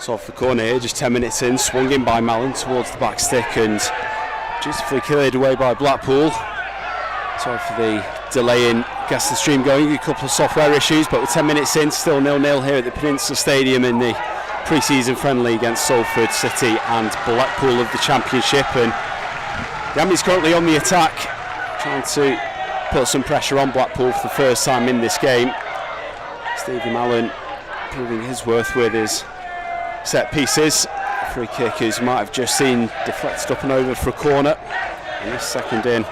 Salford corner here, just 10 minutes in, swung in by Mallon towards the back stick and beautifully cleared away by Blackpool. Sorry for the delay in getting the stream going, a couple of software issues, but we're 10 minutes in, still 0-0 here at the Peninsula Stadium in the pre-season friendly against Salford City and Blackpool of the Championship. And the Amis currently on the attack, trying to put some pressure on Blackpool for the first time in this game. Stevie Mallon proving his worth with his set pieces. Free kick, as you might have just seen, deflected up and over for a corner. And this second in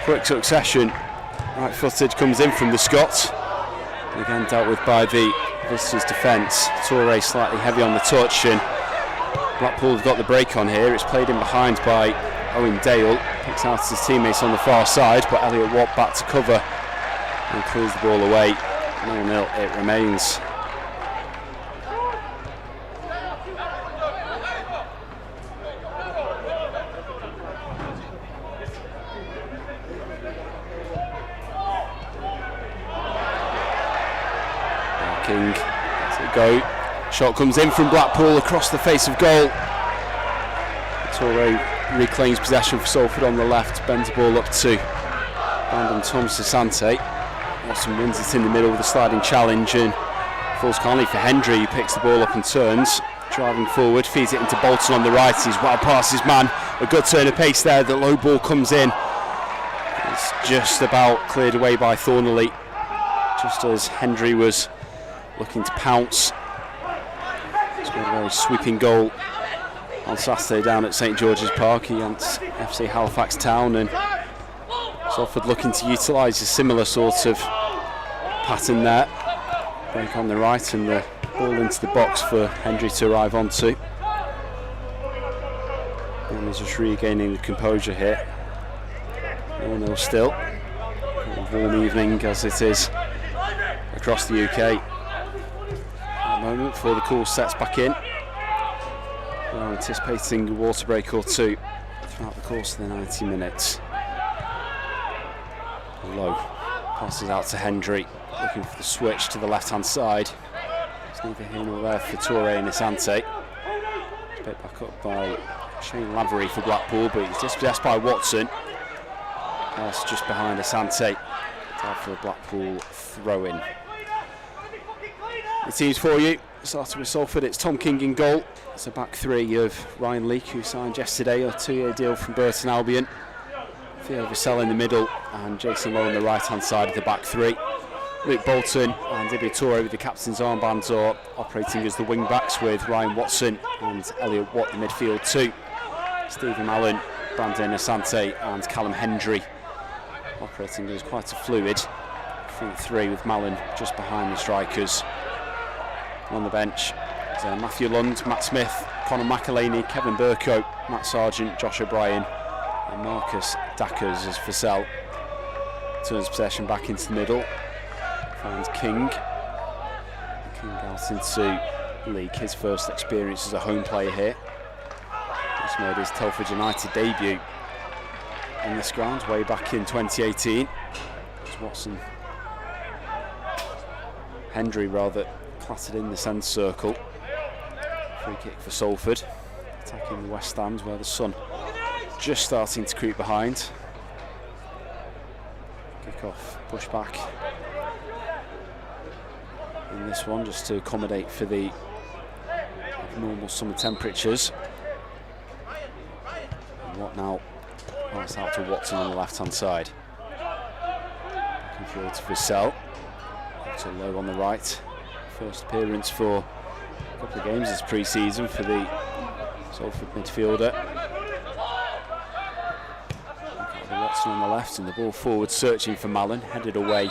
quick succession. Right footed comes in from the Scots. Again dealt with by the visitors' defence. Toure slightly heavy on the touch, and Blackpool have got the break on here. It's played in behind by Owen Dale. Picks out his teammates on the far side, but Elliot Watt back to cover and clears the ball away. 0-0 it remains. King lets it go. Shot comes in from Blackpool across the face of goal. Toure reclaims possession for Salford on the left, bends the ball up to Brandon Thomas-Asante. Watson wins it in the middle with a sliding challenge and falls kindly for Hendry, who picks the ball up and turns. Driving forward, feeds it into Bolton on the right. He's well past his man. A good turn of pace there. The low ball comes in. It's just about cleared away by Thornley, just as Hendry was looking to pounce. Scored a very sweeping goal on Saturday down at St George's Park against FC Halifax Town, and Salford looking to utilise a similar sort of pattern there. Break on the right and the ball into the box for Hendry to arrive onto. And he's just regaining the composure here. 0-0 still. A warm evening as it is across the UK. Moment before the cool sets back in. We're anticipating a water break or two throughout the course of the 90 minutes. Low passes out to Hendry, looking for the switch to the left hand side. It's neither here nor there for Toure and Asante. Picked back up by Shane Lavery for Blackpool, but he's dispossessed by Watson. That's just behind Asante. Time for a Blackpool throw in. The teams for you, starting with Salford, it's Tom King in goal. It's a back three of Ryan Leake, who signed yesterday a 2-year deal from Burton Albion. Theo Vassell in the middle and Jason Lowe on the right hand side of the back three. Luke Bolton and Ibi Toure with the captain's armbands are operating as the wing backs, with Ryan Watson and Elliot Watt the midfield two. Stephen Mallon, Brandon Asante and Callum Hendry operating as quite a fluid front three, with Mallon just behind the strikers. On the bench, Matthew Lund, Matt Smith, Conor McElhaney, Kevin Burko, Matt Sargent, Josh O'Brien and Marcus Dackers as Vassell turns possession back into the middle, finds King out into League, his first experience as a home player here. He's made his Telford United debut on this ground way back in 2018. It's Watson, Hendry rather, clattered in the centre circle. Free kick for Salford, attacking the west stand where the sun just starting to creep behind. Kick off, push back in this one just to accommodate for the normal summer temperatures. And what now? Pass out to Watson on the left hand side. Looking forward to Vassell. To Low on the right. First appearance for a couple of games this pre-season for the Salford midfielder. Watson on the left and the ball forward, searching for Mallon, headed away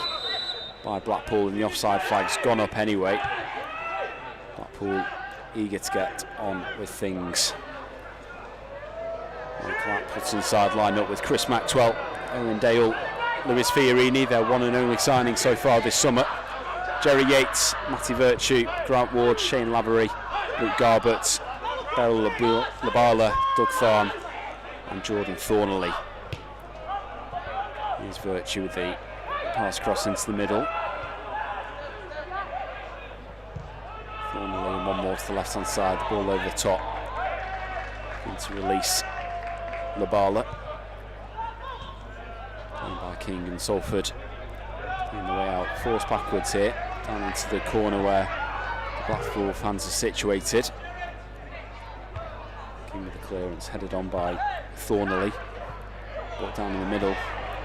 by Blackpool, and the offside flag's gone up anyway. Blackpool eager to get on with things. And Clark puts inside line up with Chris Maxwell, Owen Dale, Lewis Fiorini, their one and only signing so far this summer. Jerry Yates, Matty Virtue, Grant Ward, Shane Lavery, Luke Garbett, Beryl Labala, Doug Tharn and Jordan Thornley. Here's Virtue with the pass cross into the middle. Thornley and one more more to the left-hand side, the ball over the top. Into release Labala. Playing by King and Salford. On the way out, forced backwards here, down into the corner where the Blackpool fans are situated. King with the clearance, headed on by Thornley. Brought down in the middle,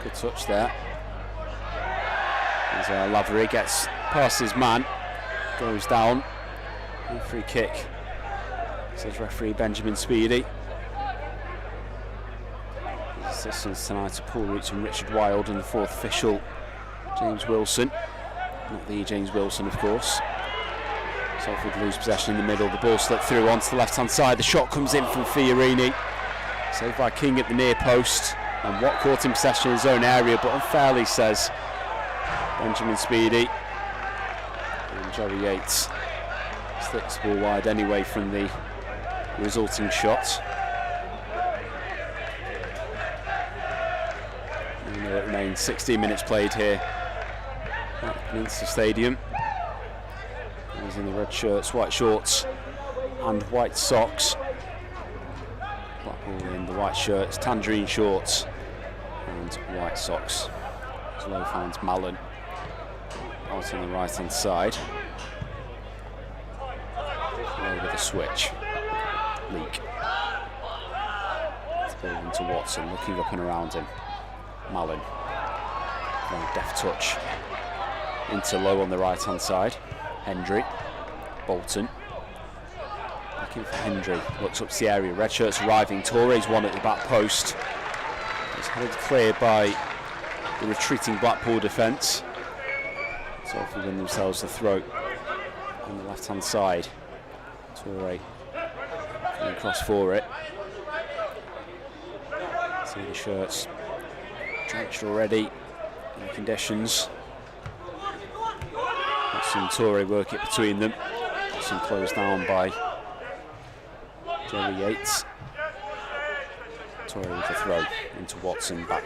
good touch there. As Lavery gets past his man, goes down. And free kick, says referee Benjamin Speedy. His assistants tonight are Paul Roots and Richard Wilde, and the fourth official James Wilson. Not the James Wilson, of course. Salford lose possession in the middle. The ball slipped through onto the left-hand side. The shot comes in from Fiorini. Saved by King at the near post. And Watt caught in possession in his own area, but unfairly, says Benjamin Speedy. And Jerry Yates sticks the ball wide anyway from the resulting shot. And it remains 16 minutes played here at Peninsula Stadium. He's in the red shirts, white shorts and white socks. Blackpool in the white shirts, tangerine shorts and white socks. Low finds Mallon out on the right hand side. With a switch. Leak. It's ball into Watson, looking up and around him. Mallon. Very deft touch. Into Low on the right hand side. Hendry. Bolton. Looking for Hendry. Looks up to the area. Red shirts arriving. Torres one at the back post. It's headed clear by the retreating Blackpool defence. Salford win themselves the throat on the left hand side. Torre coming across for it. See the shirts drenched already in the conditions. Watson and Torre work it between them. Watson closed down by Jerry Yates. Torre with a throw into Watson, back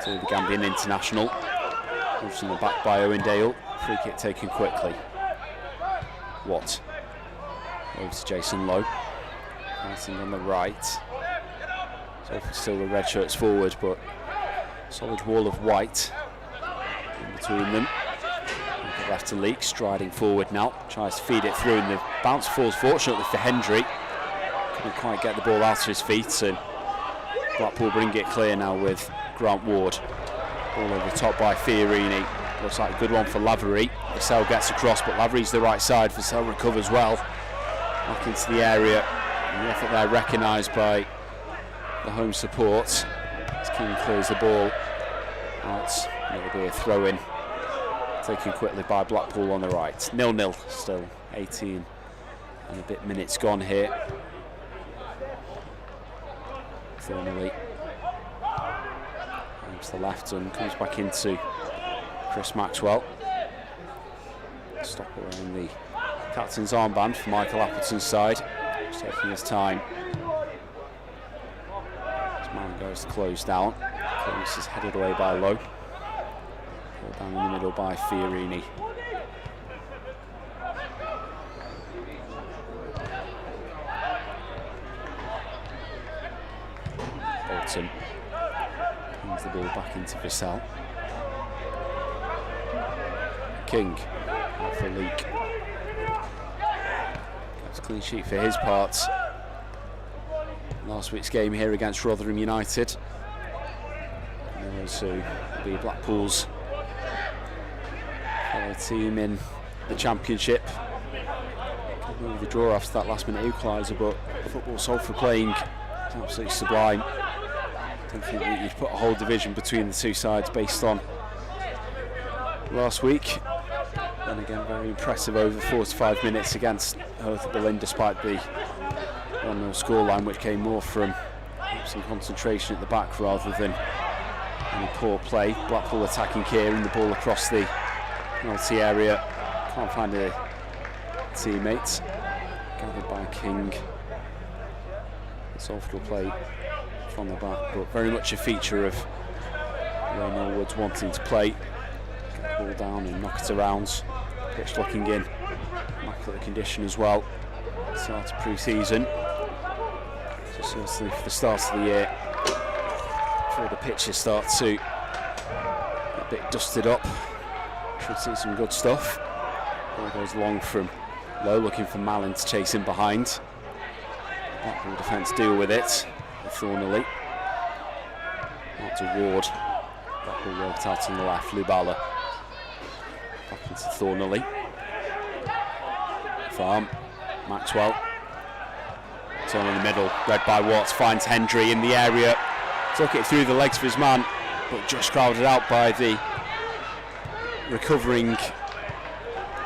to the Gambian international. Moves from the back by Owendale. Free kick taken quickly. Watt. Over to Jason Lowe. Passing on the right. So still the red shirts forward, but solid wall of white in between them. Left to Leak, striding forward now. Tries to feed it through, and the bounce falls fortunately for Hendry. Couldn't quite get the ball out of his feet, and Blackpool bring it clear now with Grant Ward. Ball over the top by Fiorini. Looks like a good one for Lavery. Vassell gets across, but Lavery's the right side. Vassell recovers well. Back into the area. And the effort there recognised by the home support. As King clears the ball out. And it'll be a throw-in. Taken quickly by Blackpool on the right. 0-0 still. 18 and a bit minutes gone here. Thornley to the left and comes back into Chris Maxwell. Stop around the captain's armband for Michael Appleton's side. He's taking his time. His man goes to close down. Close is headed away by Lowe. Ball down in the middle by Fiorini. Bolton pins the ball back into Vassell. King out for Leak. That's a clean sheet for his part. Last week's game here against Rotherham United. And those who will be Blackpool's fellow team in the Championship. With the draw after that last minute equaliser, but football Salford playing is absolutely sublime. I don't think that you'd put a whole division between the two sides based on last week. And again, very impressive over 45 minutes against Hertha Berlin, despite the 1-0 scoreline, which came more from some concentration at the back rather than any poor play. Blackpool attacking here and the ball across the penalty area. Can't find a teammate. Gathered by King. Salford will play from the back, but very much a feature of Ray Norwood's wanting to play. Get the ball down and knock it around. Pitch looking in immaculate condition as well. Start of pre-season. So certainly for the start of the year, before the pitches start to get a bit dusted up, should see some good stuff. Ball goes long from low, looking for Mallin to chase in behind. Blackpool defence deal with it. Thornley. Out to Ward. Blackpool worked out on the left. Lubala. Back into Thornley. Farm. Maxwell. Turn in the middle. Read by Watts. Finds Hendry in the area. Took it through the legs of his man, but just crowded out by the recovering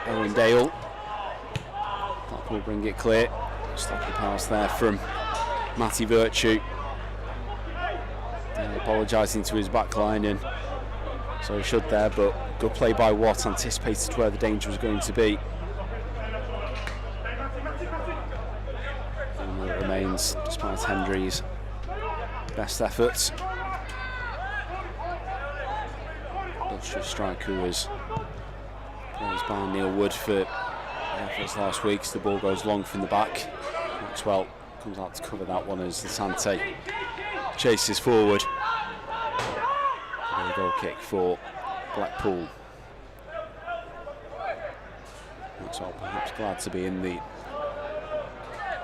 Owen Dale. Blackpool bring it clear. Stop the pass there from Matty Virtue. Apologising to his backline, and so he should there, but good play by Watt, anticipated where the danger was going to be. And it remains, despite Hendry's best efforts. Illustrious striker was praised by Neil Wood for efforts last week. So the ball goes long from the back. Maxwell comes out to cover that one as the Sante chases forward. And a goal kick for Blackpool. Maxwell perhaps glad to be in the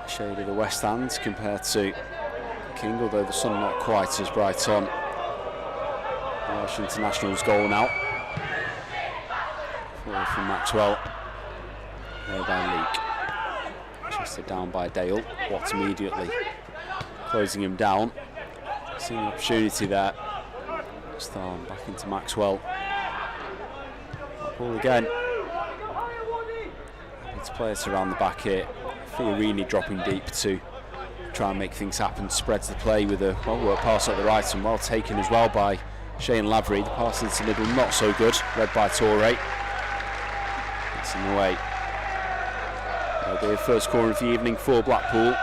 shade of the West End compared to King, although the sun not quite as bright on. Welsh International's goal now. Forward from Maxwell. There by Leake. Chested down by Dale. Watt immediately closing him down. Seeing an opportunity there. Starn back into Maxwell. Ball again. It's players around the back here. Fiorini dropping deep to try and make things happen. Spreads the play with a well-worked pass at the right and well taken as well by Shane Lavery. The pass into the middle not so good. Read by Torre. It's in the way. That'll be a first corner of the evening for Blackpool.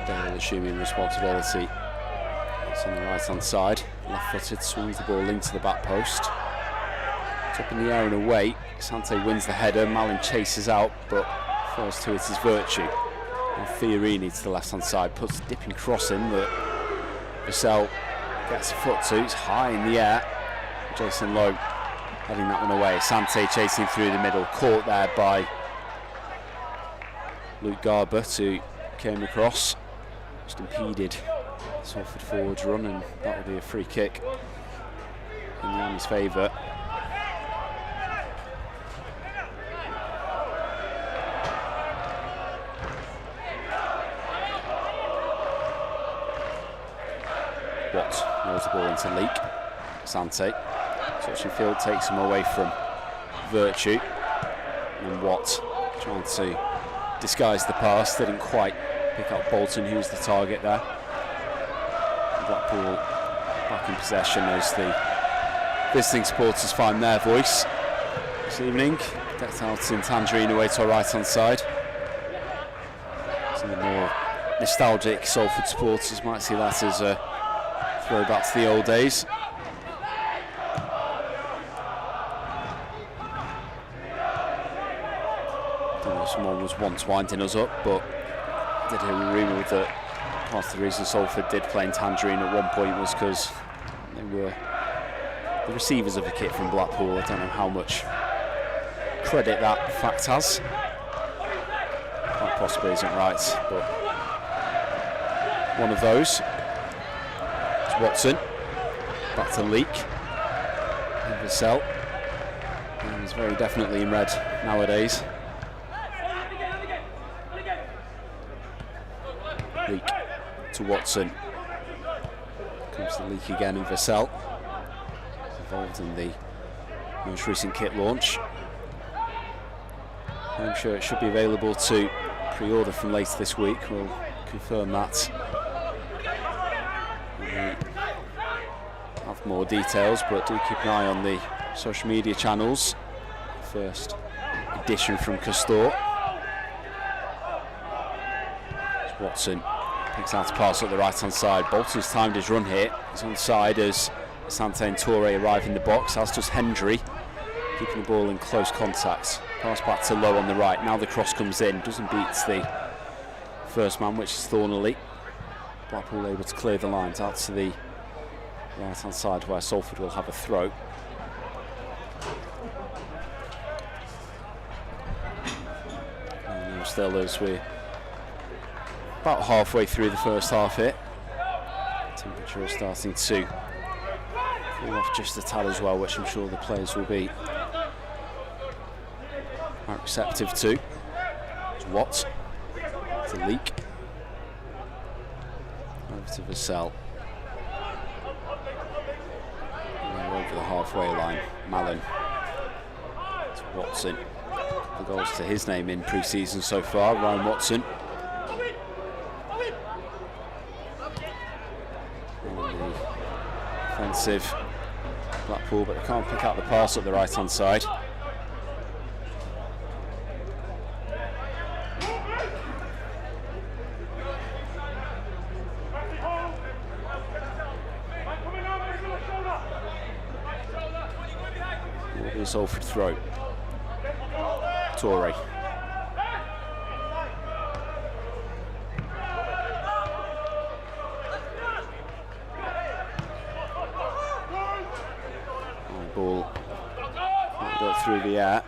Dale assuming responsibility. It's on the right hand side. Left footed, swings the ball into the back post. It's up in the air and away. Sante wins the header. Mallin chases out, but falls to it is Virtue. And Fiorini to the left hand side puts a dipping cross in that Vassell gets a foot to. It's high in the air. Jason Lowe heading that one away. Sante chasing through the middle, caught there by Luke Garber, who came across, just impeded Salford forwards run, and that will be a free kick in Yanni's favour. Watt knows the ball into Leake. Sante. Touching field takes him away from Virtue. And Watt trying to disguise the pass. Didn't quite pick up Bolton, who was the target there. Blackpool back in possession as the visiting supporters find their voice this evening. Decked out in Tangerine away to our right hand side. Some of the more nostalgic Salford supporters might see that as a throwback to the old days. I don't know if someone was once winding us up, but I did hear a rumour that part of the reason Salford did play in Tangerine at one point was because they were the receivers of the kit from Blackpool. I don't know how much credit that fact has. That possibly isn't right, but one of those. It's Watson. Back to Leake. And Vassell. And he's very definitely in red nowadays. Leake to Watson. Comes to Leake again, and Vassell involved in the most recent kit launch. I'm sure it should be available to pre-order from later this week. We'll confirm that. We have more details, but do keep an eye on the social media channels first addition from Castore. Watson picks out a pass up the right-hand side. Bolton's timed his run here. He's onside as Asante and Toure arrive in the box, as does Hendry, keeping the ball in close contact. Pass back to Lowe on the right. Now the cross comes in, doesn't beat the first man, which is Thornley. Blackpool able to clear the lines out to the right-hand side where Salford will have a throw. And still, as we're about halfway through the first half here, temperature is starting to cool off just a tad as well, which I'm sure the players will be quite receptive to. It's Watt, it's a leak. Over to Vassell. Over the halfway line, Mallon. It's Watson. The goals to his name in pre-season so far, Ryan Watson. And the offensive Blackpool, but they can't pick out the pass up the right-hand side. Salford throw. Toure. Ball got through the air.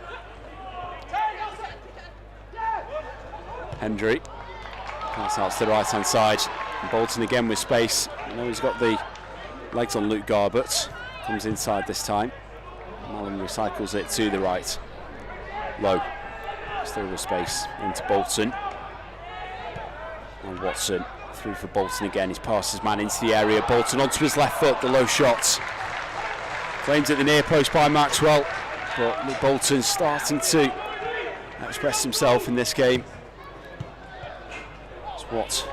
Hendry. Pass out to the right hand side. And Bolton again with space. I know he's got the legs on Luke Garbett. Comes inside this time. Mallon recycles it to the right. Low. Still with space into Bolton. And Watson through for Bolton again. He's passed his man into the area. Bolton onto his left foot. The low shot. Claims at the near post by Maxwell. But Bolton starting to express himself in this game. It's Watt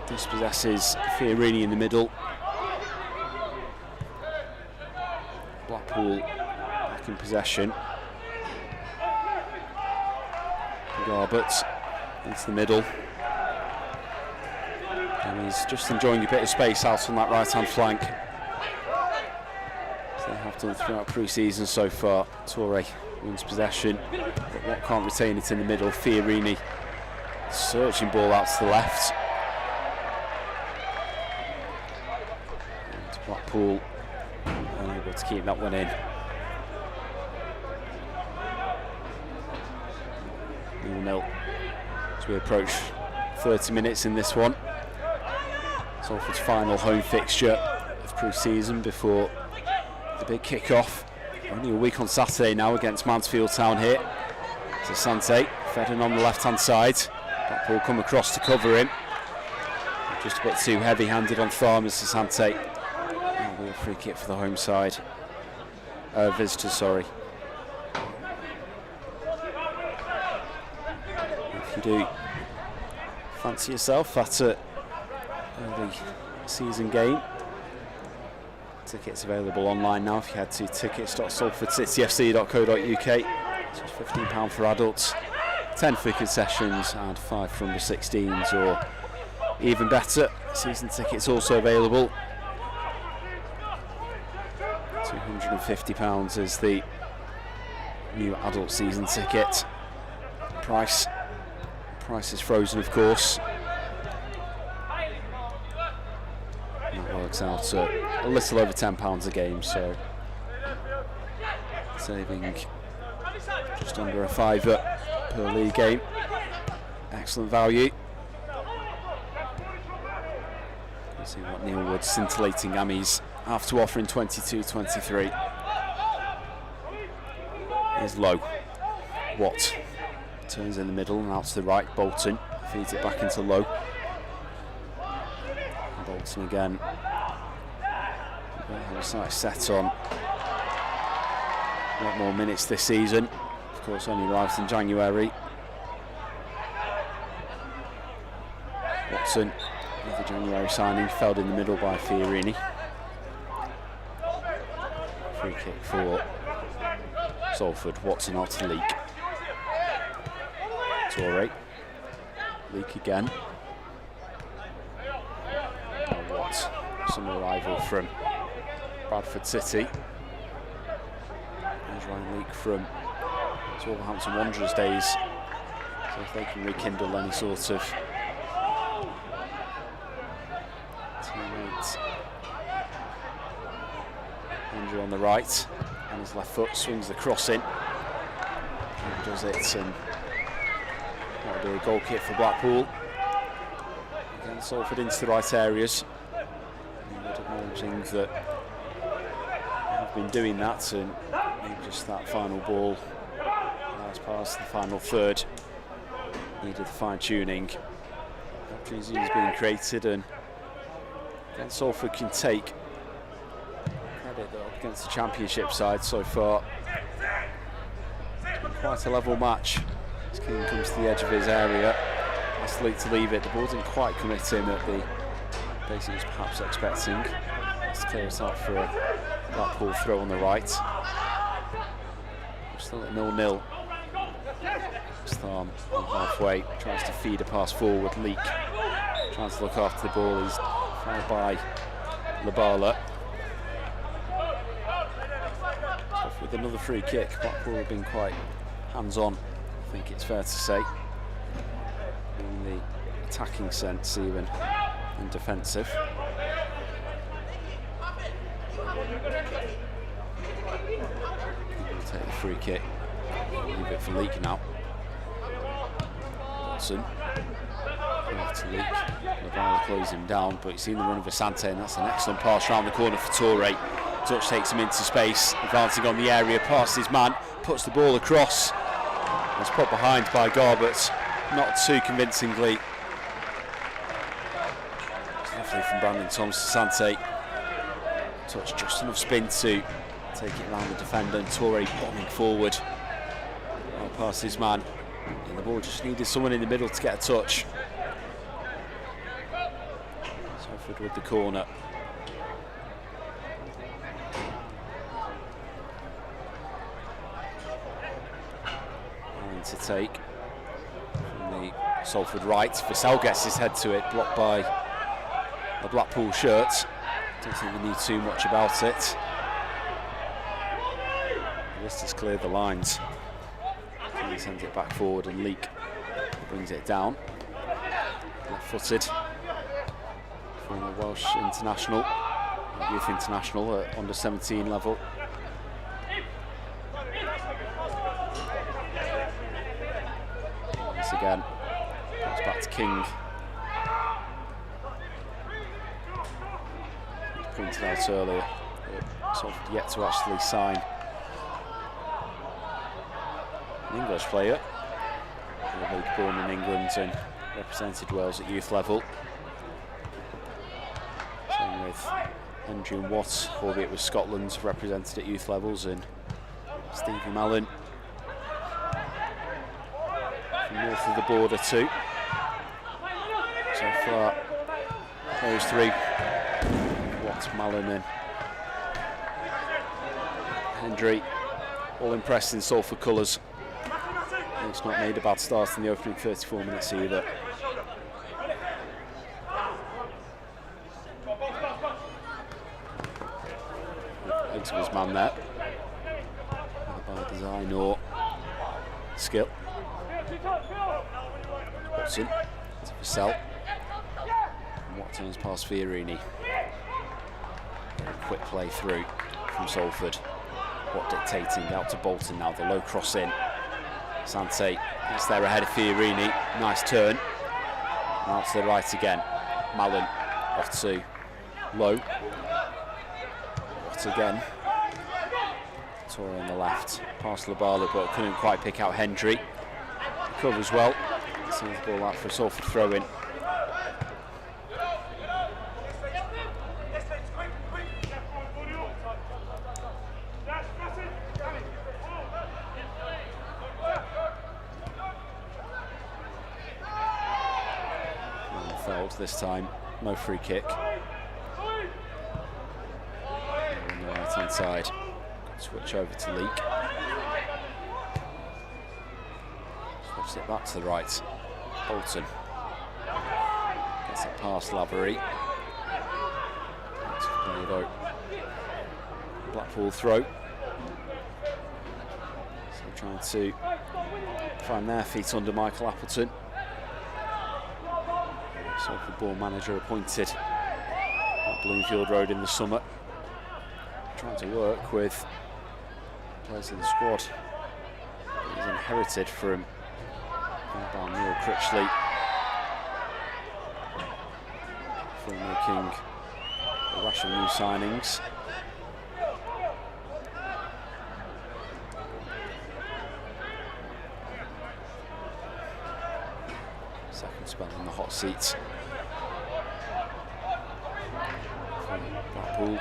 dispossesses Fiorini in the middle. Blackpool back in possession. Garbett into the middle. And he's just enjoying a bit of space out on that right-hand flank. As they have done throughout pre-season so far. Toure wins possession, but Watt can't retain it in the middle. Fiorini searching ball out to the left. And Blackpool unable to keep that one in. 0-0 as we approach 30 minutes in this one. Salford's final home fixture of pre-season before the big kick-off. Only a week on Saturday now against Mansfield Town here. It's Asante fed in on the left-hand side. Blackpool come across to cover him. Just a bit too heavy-handed on Farmers. Asante. A free kick for the home side. Visitors, sorry. If you do fancy yourself at an early season game, tickets available online now if you head to tickets.salfordcityfc.co.uk. It's £15 for adults, 10 for concessions and 5 for under 16s, or even better, season tickets also available. £250 is the new adult season ticket. Price is frozen, of course. And that works out a little over £10 a game, so saving just under a £5 per league game. Excellent value. Let's see what Neil Wood's scintillating Ammies have to offer in 22-23. Here's Lowe. Watt turns in the middle and out to the right. Bolton feeds it back into Lowe. Bolton again. Have a sight set on a lot more minutes this season. Of course, only arrived in January. Watson with the January signing, felled in the middle by Fiorini. Free kick for Salford. Watson out to Leak. Torre. Leak again. Watts, summer arrival from Bradford City. There's Ryan Leak from Wolverhampton Wanderers days. So if they can rekindle any sort of teammates. Andrew on the right, and his left foot swings the cross in. And does it, and that'll be a goal kick for Blackpool. Again, Salford into the right areas. And acknowledging that they have been doing that, and maybe just that final ball, last pass, the final third, needed the fine tuning. Opportunity is being created, and again, Salford can take credit that up against the Championship side so far. It's been quite a level match. As King comes to the edge of his area, asks Leak to leave it. The ball didn't quite commit him at the pace he was perhaps expecting. Let's clear it out for a Blackpool throw on the right. We're still at 0-0. Starm on halfway, tries to feed a pass forward. Leak tries to look after the ball. He's fouled by Labala. So with another free kick, Blackpool have been quite hands-on, I think it's fair to say, in the attacking sense, even in defensive. We'll take the free kick, leave it for Leak now. Watson, off to Leak. Labala closes him down, but he's seen the run of Asante, and that's an excellent pass round the corner for Torre. Touch takes him into space, advancing on the area, past his man, puts the ball across. It's put behind by Garbett, not too convincingly. It's lovely from Brandon Thomas to Asante. Touch just enough spin to take it around the defender, and Torre bombing forward. Well past his man. And the ball just needed someone in the middle to get a touch. Salford with the corner. To take from the Salford right. Vassell gets his head to it, blocked by a Blackpool shirt. Don't think we need too much about it. Just has cleared the lines. He sends it back forward, and Leak brings it down. Left-footed, former Welsh international, youth international at under 17 level. Again, comes back to King. As pointed out earlier, Salford yet to actually sign an English player. Born in England and represented Wales at youth level. Same with Andrew and Watt, albeit with Scotland represented at youth levels, and Stevie Mallon. North of the border too. So far, those three, Watts, Mallon and Hendry, all impressed in Salford colours. It's not made a bad start in the opening 34 minutes either. Legs of his man there, either by design or skill. Watson to Vassell. Watson's past Fiorini. Very quick play through from Salford. Watt dictating out to Bolton now. The low cross in. Asante gets there ahead of Fiorini. Nice turn. And out to the right again. Mallon off to Low. Watt again. Torre on the left. Past Labala, but couldn't quite pick out Hendry. Covers well. Sends the ball out for a Salford throw-in. Fouled this time. No free kick. On the right-hand side. Switch over to Leak. Pushes it back to the right. Bolton gets it past Lavery. Blackpool throw. So trying to find their feet under Michael Appleton. Salford ball manager appointed at Bloomfield Road in the summer. Trying to work with players in the squad he's inherited from Neil Critchley for making a rush of new signings. Second spell in the hot seat from Blackpool.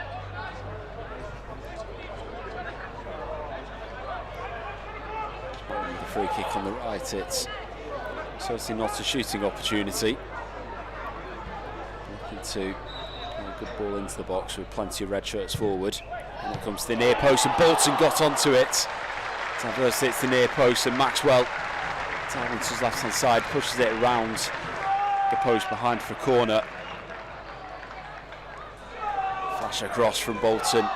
The free kick on the right, it's certainly not a shooting opportunity. Looking to play a good ball into the box with plenty of red shirts forward. And it comes to the near post, and Bolton got onto it. First it's the near post, and Maxwell, diving to his left hand side, pushes it around the post behind for a corner. Flash across from Bolton.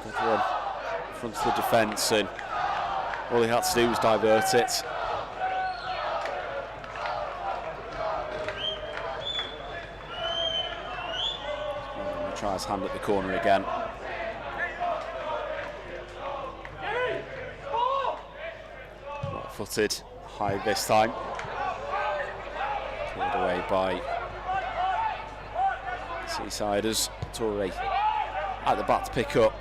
Good one in front of the defence, and all he had to do was divert it. He tries hand at the corner again. Footed high this time. Cleared away by Seasiders. Torre at the back to pick up.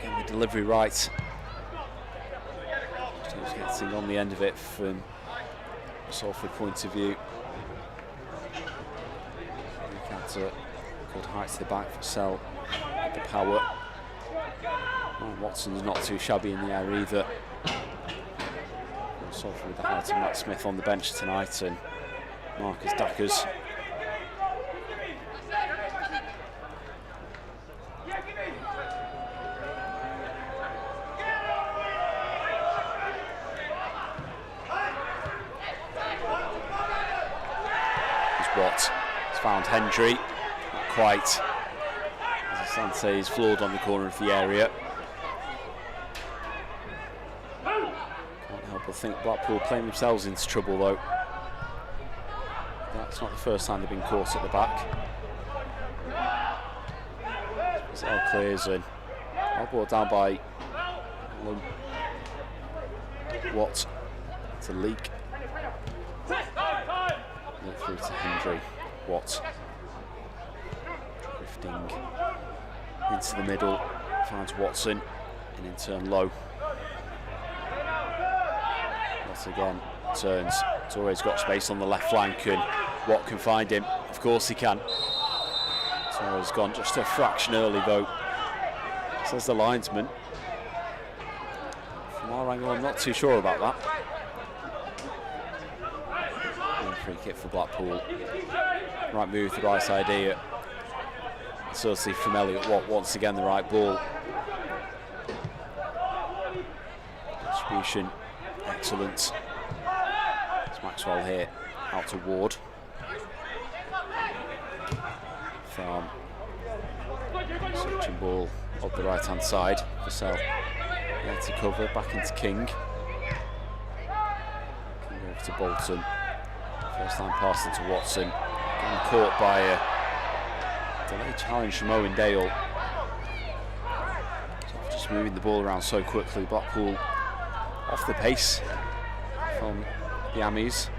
Getting the delivery right. Just getting on the end of it from a Salford point of view. Counter, good height to the back for Sell with the power. And Watson's not too shabby in the air either. Salford with the height of Matt Smith on the bench tonight, and Marcus Dackers. Watt has found Hendry, not quite. As Asante is floored on the corner of the area. Can't help but think Blackpool playing themselves into trouble though. That's not the first time they've been caught at the back. Zell clears and all brought down by Watt to Leak. Look through to Hendry. Watt drifting into the middle, finds Watson, and in turn Low. Watt again turns. Torre's got space on the left flank, and Watt can find him. Of course he can. Torre's gone just a fraction early though, says the linesman. From our angle, I'm not too sure about that. Free kick for Blackpool. Right move, the right idea. Certainly from Elliott Watt, once again the right ball. Distribution, excellent. It's Maxwell here, out to Ward. Farm. Searching ball up the right hand side for Sell. There to cover, back into King. King over to Bolton. First time pass into Watson, getting caught by a delayed challenge from Owen Dale. So just moving the ball around so quickly, Blackpool off the pace from the Ammies.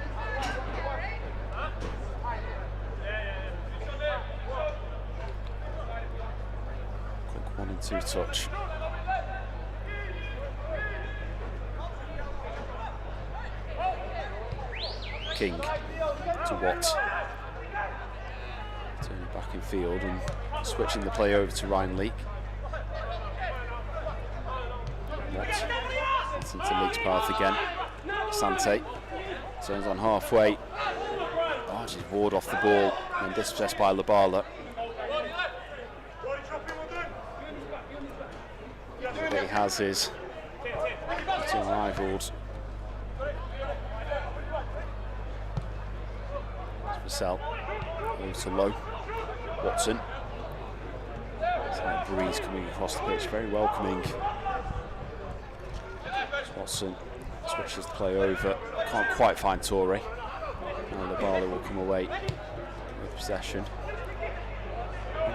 Quick 1 and 2 touch. King to Watt, turning back in field and switching the play over to Ryan Leak. Watt gets into Leak's path again. Sante turns on halfway, barges Ward off the ball and dispossessed by Labala. What he has is unrivaled Purcell. Over to Lowe. Watson. Slight breeze coming across the pitch, very welcoming. Watson switches the play over, can't quite find Torre. Now Labala will come away with possession.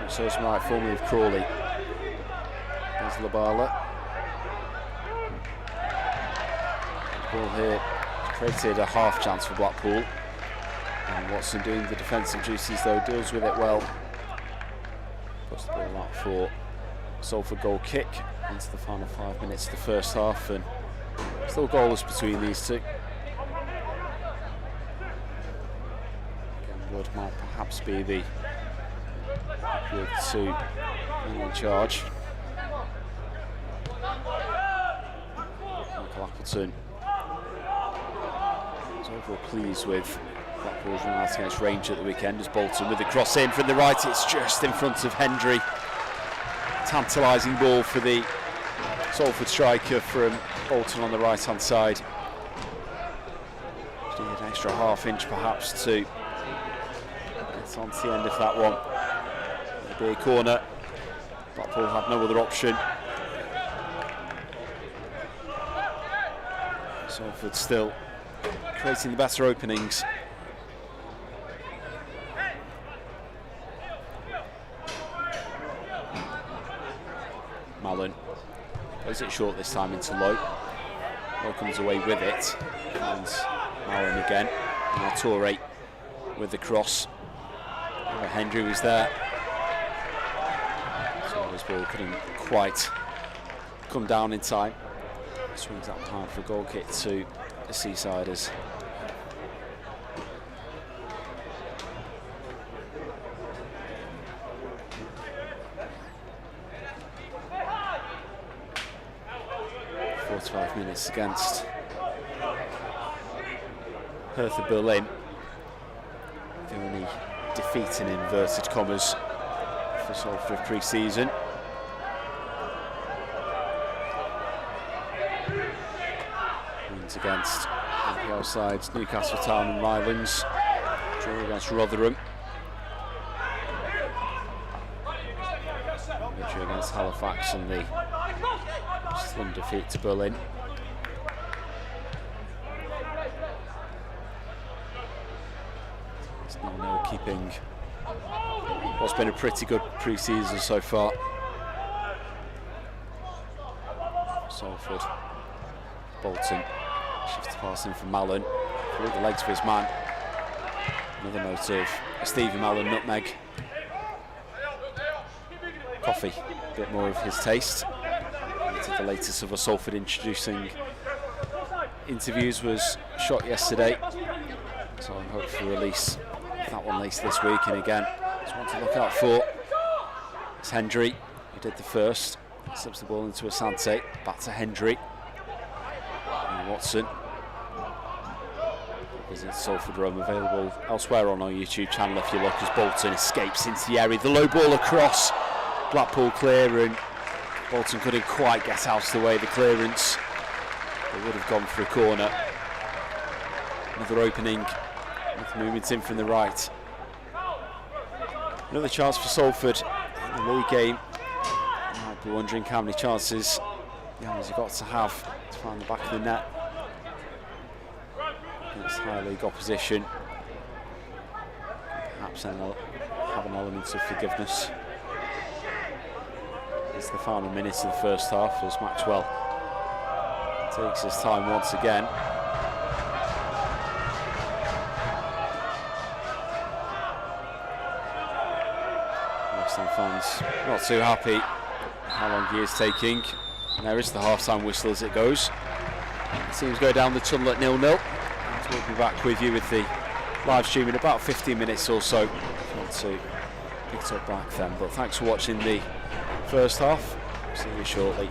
So some right form with Crawley. There's Labala. Ball here created a half chance for Blackpool. And Watson, doing the defensive duties though, deals with it well. Puts the ball out for Salford goal kick into the final 5 minutes of the first half, and still goalless between these two. Again, Wood might perhaps be the two in charge. Michael Appleton is overall pleased with Blackpool's run out against Rangers at the weekend, as Bolton with the cross in from the right. It's just in front of Hendry. Tantalising ball for the Salford striker from Bolton on the right hand side. Just need an extra half inch perhaps to get on to the end of that one. It'll be a corner. Blackpool have no other option. Salford still creating the better openings. Mallon plays it short this time into Lowe. Lowe comes away with it. And Mallon again. Now Torre with the cross. Hendry was there. So his ball couldn't quite come down in time. Swings that behind for a goal kick to the Seasiders. Minutes against Hertha Berlin. The only defeat in inverted commas for Salford pre-season. Wins against NPL sides Newcastle Town and Rylands. Draw against Rotherham. Victory against Halifax and the slim defeat to Berlin. It's 0-0 keeping what's been a pretty good pre-season so far. Salford. Bolton shifts the pass in from Mallon. Through the legs for his man. Another note of Stevie Mallon nutmeg. Coffee, a bit more of his taste. The latest of a Salford introducing interviews was shot yesterday, so I hope for release of that one later this week. And again, just want to look out for it's Hendry who did the first, slips the ball into Asante, back to Hendry and Watson. Visit Salford Rome, available elsewhere on our YouTube channel if you look, as Bolton escapes into the area. The low ball across, Blackpool clear, and Bolton couldn't quite get out of the way. The clearance, they would have gone for a corner. Another opening with movement in from the right. Another chance for Salford in the league game. You might be wondering how many chances has he got to have to find the back of the net against high league opposition. Perhaps then they'll have an element of forgiveness. It's the final minutes of the first half as Maxwell takes his time once again. West Ham fans not too happy how long he is taking. And there is the half-time whistle as it goes. The teams go down the tunnel at 0-0. And we'll be back with you with the live stream in about 15 minutes or so. If you want to pick it up back then. But thanks for watching the first half. See you shortly.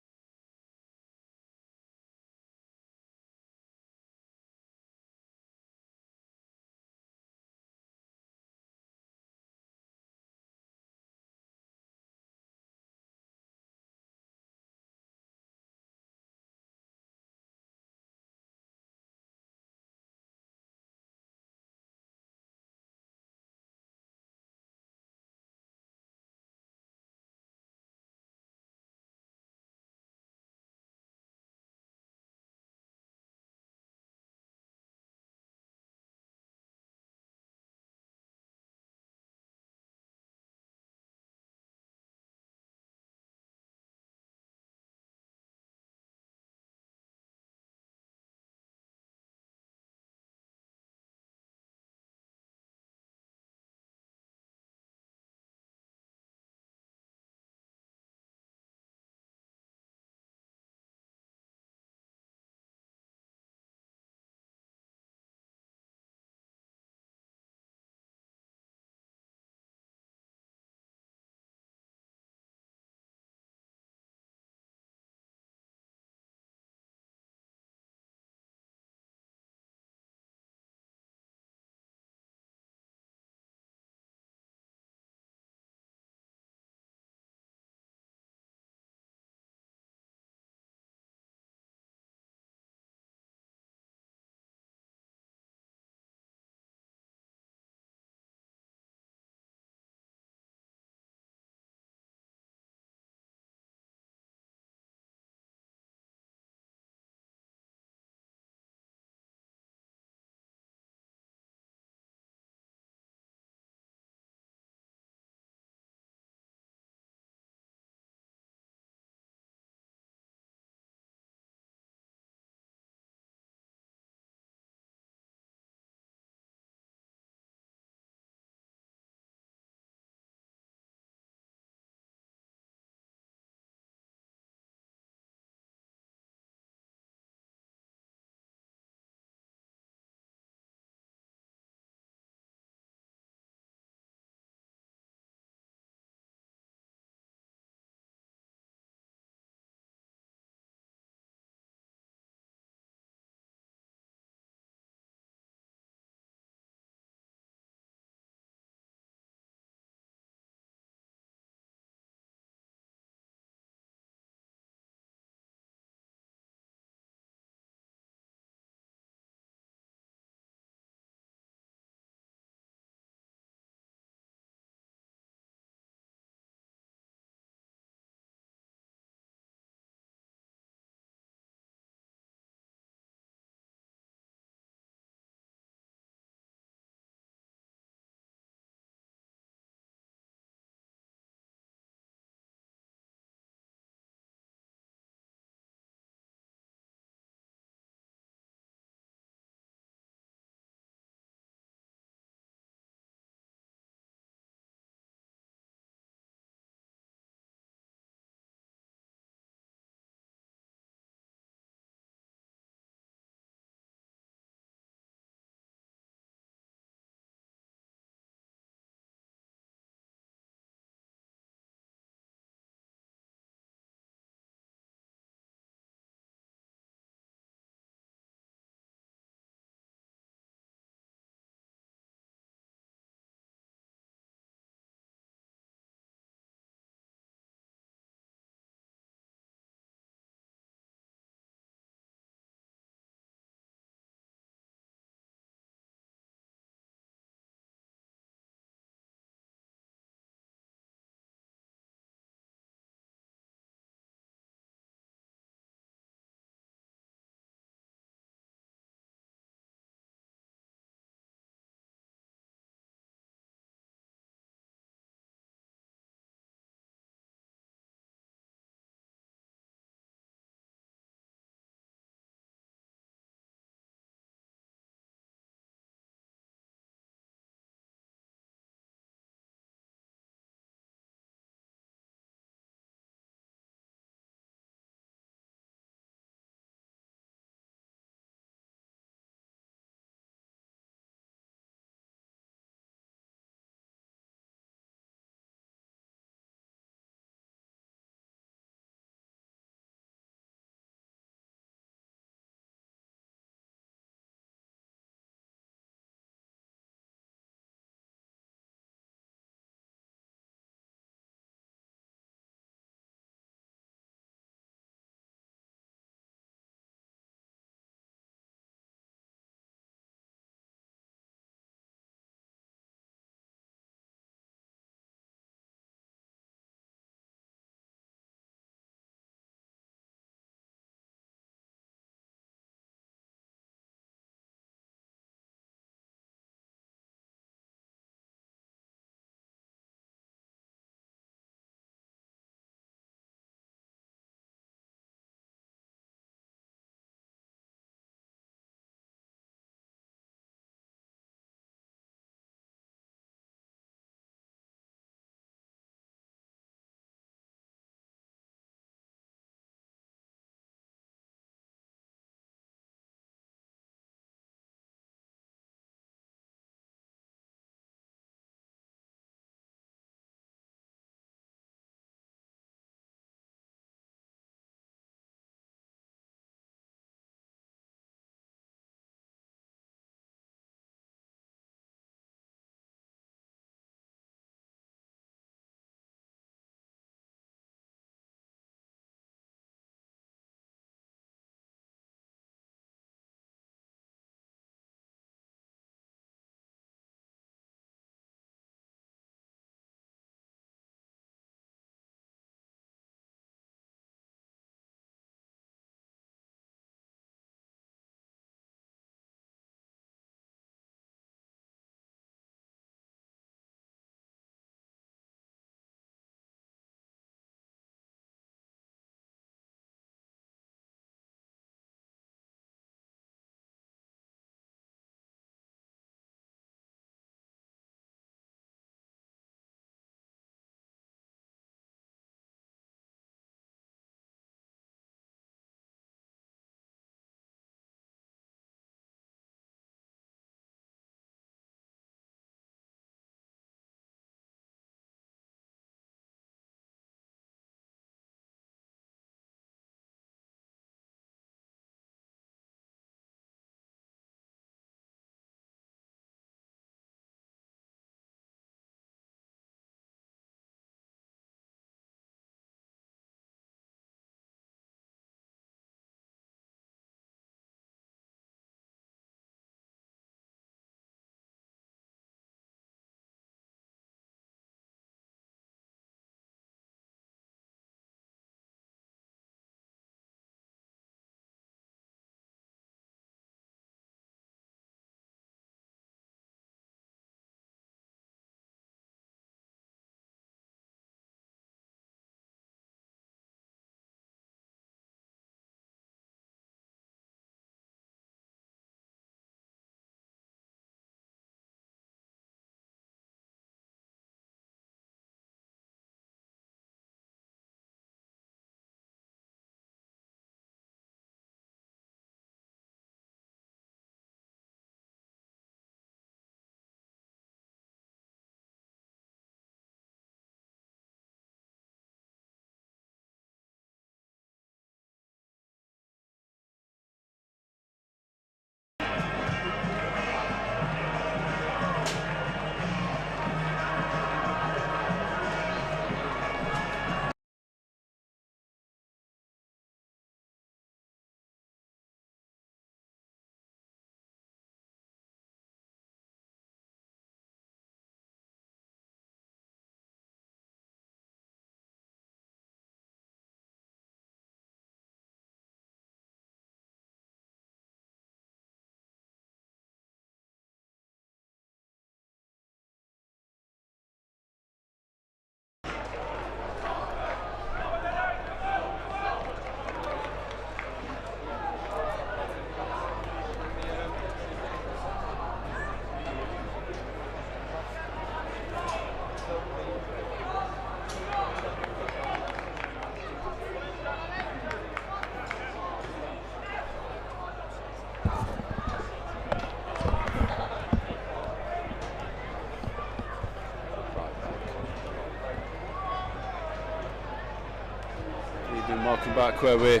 evening, welcome back where we're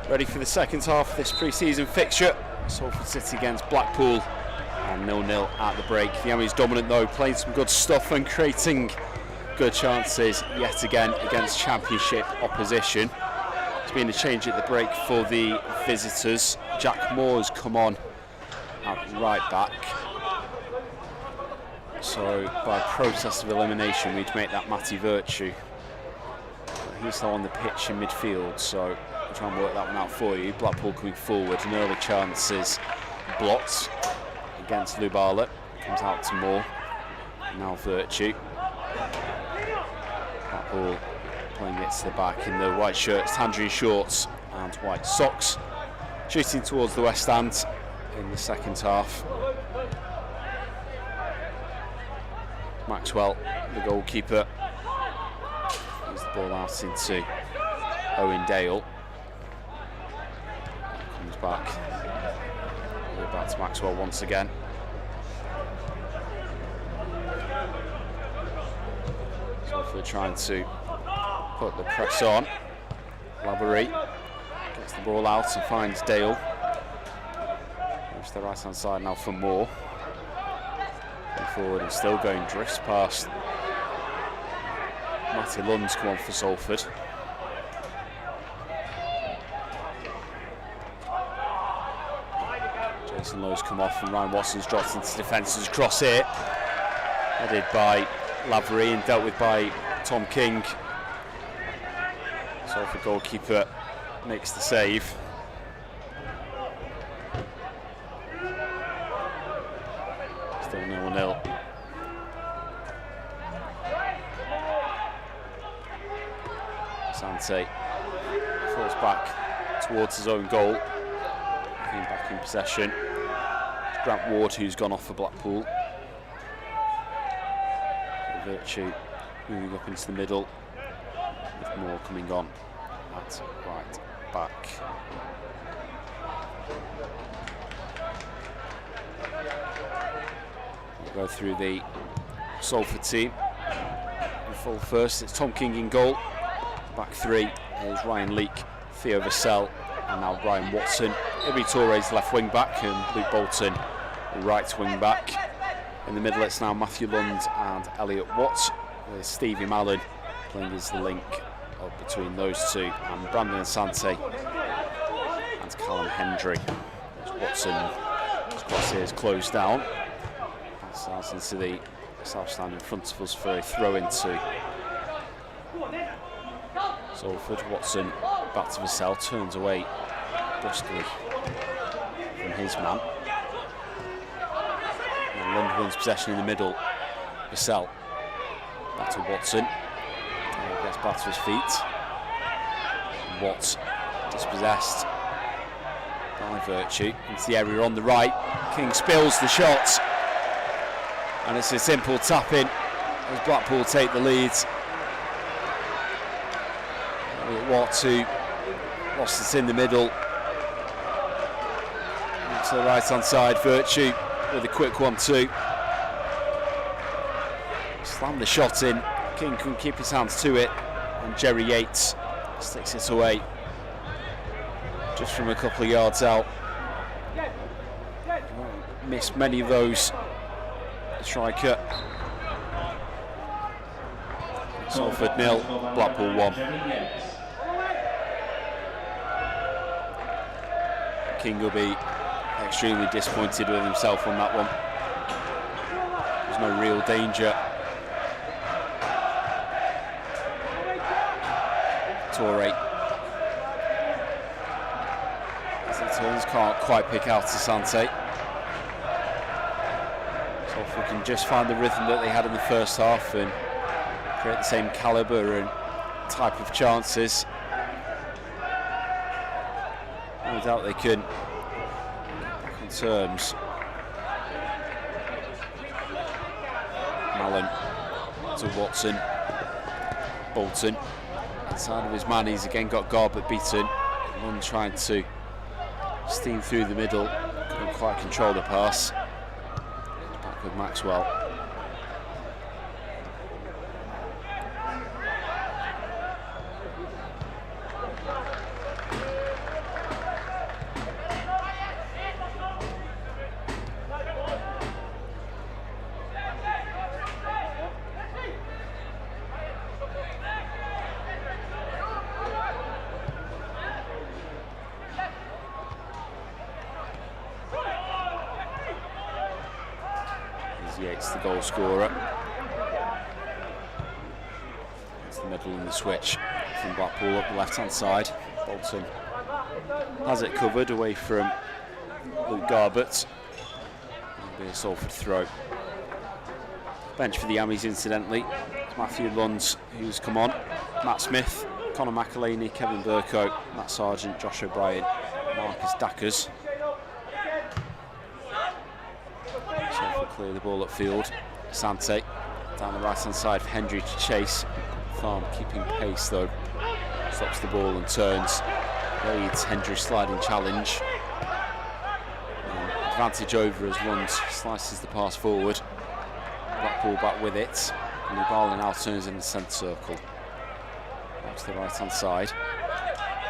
ready for the second half of this pre-season fixture. Salford City against Blackpool and 0-0 at the break. The Emmys dominant though, playing some good stuff and creating good chances yet again against championship opposition. There's been a change at the break for the visitors. Jack Moore's come on at right back. So by process of elimination we'd make that Matty Virtue. He's still on the pitch in midfield, so I'll try and work that one out for you. Blackpool coming forward, an early chance is blocked against Lubala. Comes out to Moore. Now Virtue. Blackpool playing it to the back in the white shirts, tangerine shorts and white socks. Shooting towards the West End in the second half. Maxwell, the goalkeeper. Here's the ball out into Owen Dale. Comes back. We're back to Maxwell once again. Salford trying to put the press on. Lavery gets the ball out and finds Dale. Goes to the right hand side now for Moore. Going forward and still going, drifts past Matty Lund's come on for Salford. Jason Lowe's come off and Ryan Watson's dropped into defence's cross here. Headed by Lavery and dealt with by Tom King. Salford goalkeeper makes the save. Still 0-0. Sante falls back towards his own goal. Came back in possession. It's Grant Ward who's gone off for Blackpool. Virtue moving up into the middle with Moore coming on at right back. We'll go through the Salford team. In full first, it's Tom King in goal. Back three is Ryan Leake, Theo Vassell, and now Ryan Watson. Ibi Touré's left wing back and Luke Bolton right wing back. In the middle it's now Matthew Lund and Elliot Watt, with Stevie Mallon playing as the link up between those two, and Brandon Asante and Callum Hendry. Watson's cross here is closed down. Passes into the south stand in front of us for a throw into Salford. Watson back to Vassell, turns away briskly from his man. And Lund wins possession in the middle. Vassell back to Watson. Gets back to his feet. Watt dispossessed by Virtue into the area on the right. King spills the shot, and it's a simple tap in as Blackpool take the lead. Watt who lost it in the middle. To the right hand side, Virtue with a quick 1-2. Slammed the shot in. King couldn't keep his hands to it, and Jerry Yates sticks it away just from a couple of yards out. Missed many of those, the striker. Salford 0, Blackpool 1. King will be extremely disappointed with himself on that one. There's no real danger. Toure, as he turns, can't quite pick out Asante. So if we can just find the rhythm that they had in the first half and create the same calibre and type of chances, no doubt they can back on terms. Mallon to Watson. Bolton inside of his man, he's again got Garbutt beaten. Lund trying to steam through the middle, couldn't quite control the pass. Back with Maxwell. It's the goal scorer. It's the middle and the switch from Blackpool up the left-hand side. Bolton has it covered away from Luke Garbett. It'll be a Salford throw. Bench for the Yammies, incidentally. It's Matthew Lunds who's come on. Matt Smith, Conor McElhaney, Kevin Burko, Matt Sargent, Josh O'Brien, Marcus Dackers. Salford clear the ball upfield. Asante down the right-hand side for Hendry to chase. Farm keeping pace though. Stops the ball and turns. Leads Hendry sliding challenge. Advantage over as Lund slices the pass forward. Blackpool back with it. And Ibala now turns in the centre circle. Out to the right hand side.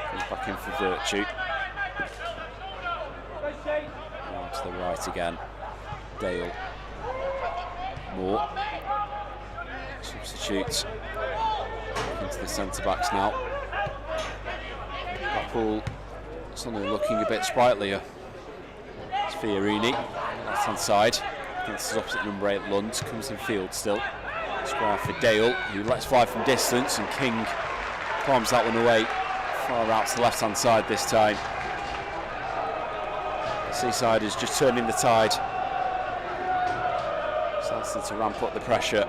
Comes back in for Virtue. Now to the right again. Dale. Moore. Substitutes. Into the centre backs now. Blackpool suddenly looking a bit sprightlier. It's Fiorini, left hand side. Against his opposite number 8 Lund. Comes in field still. Square for Dale, who lets fly from distance, and King palms that one away. Far out to the left hand side this time. The Seaside is just turning the tide. Starting to ramp up the pressure.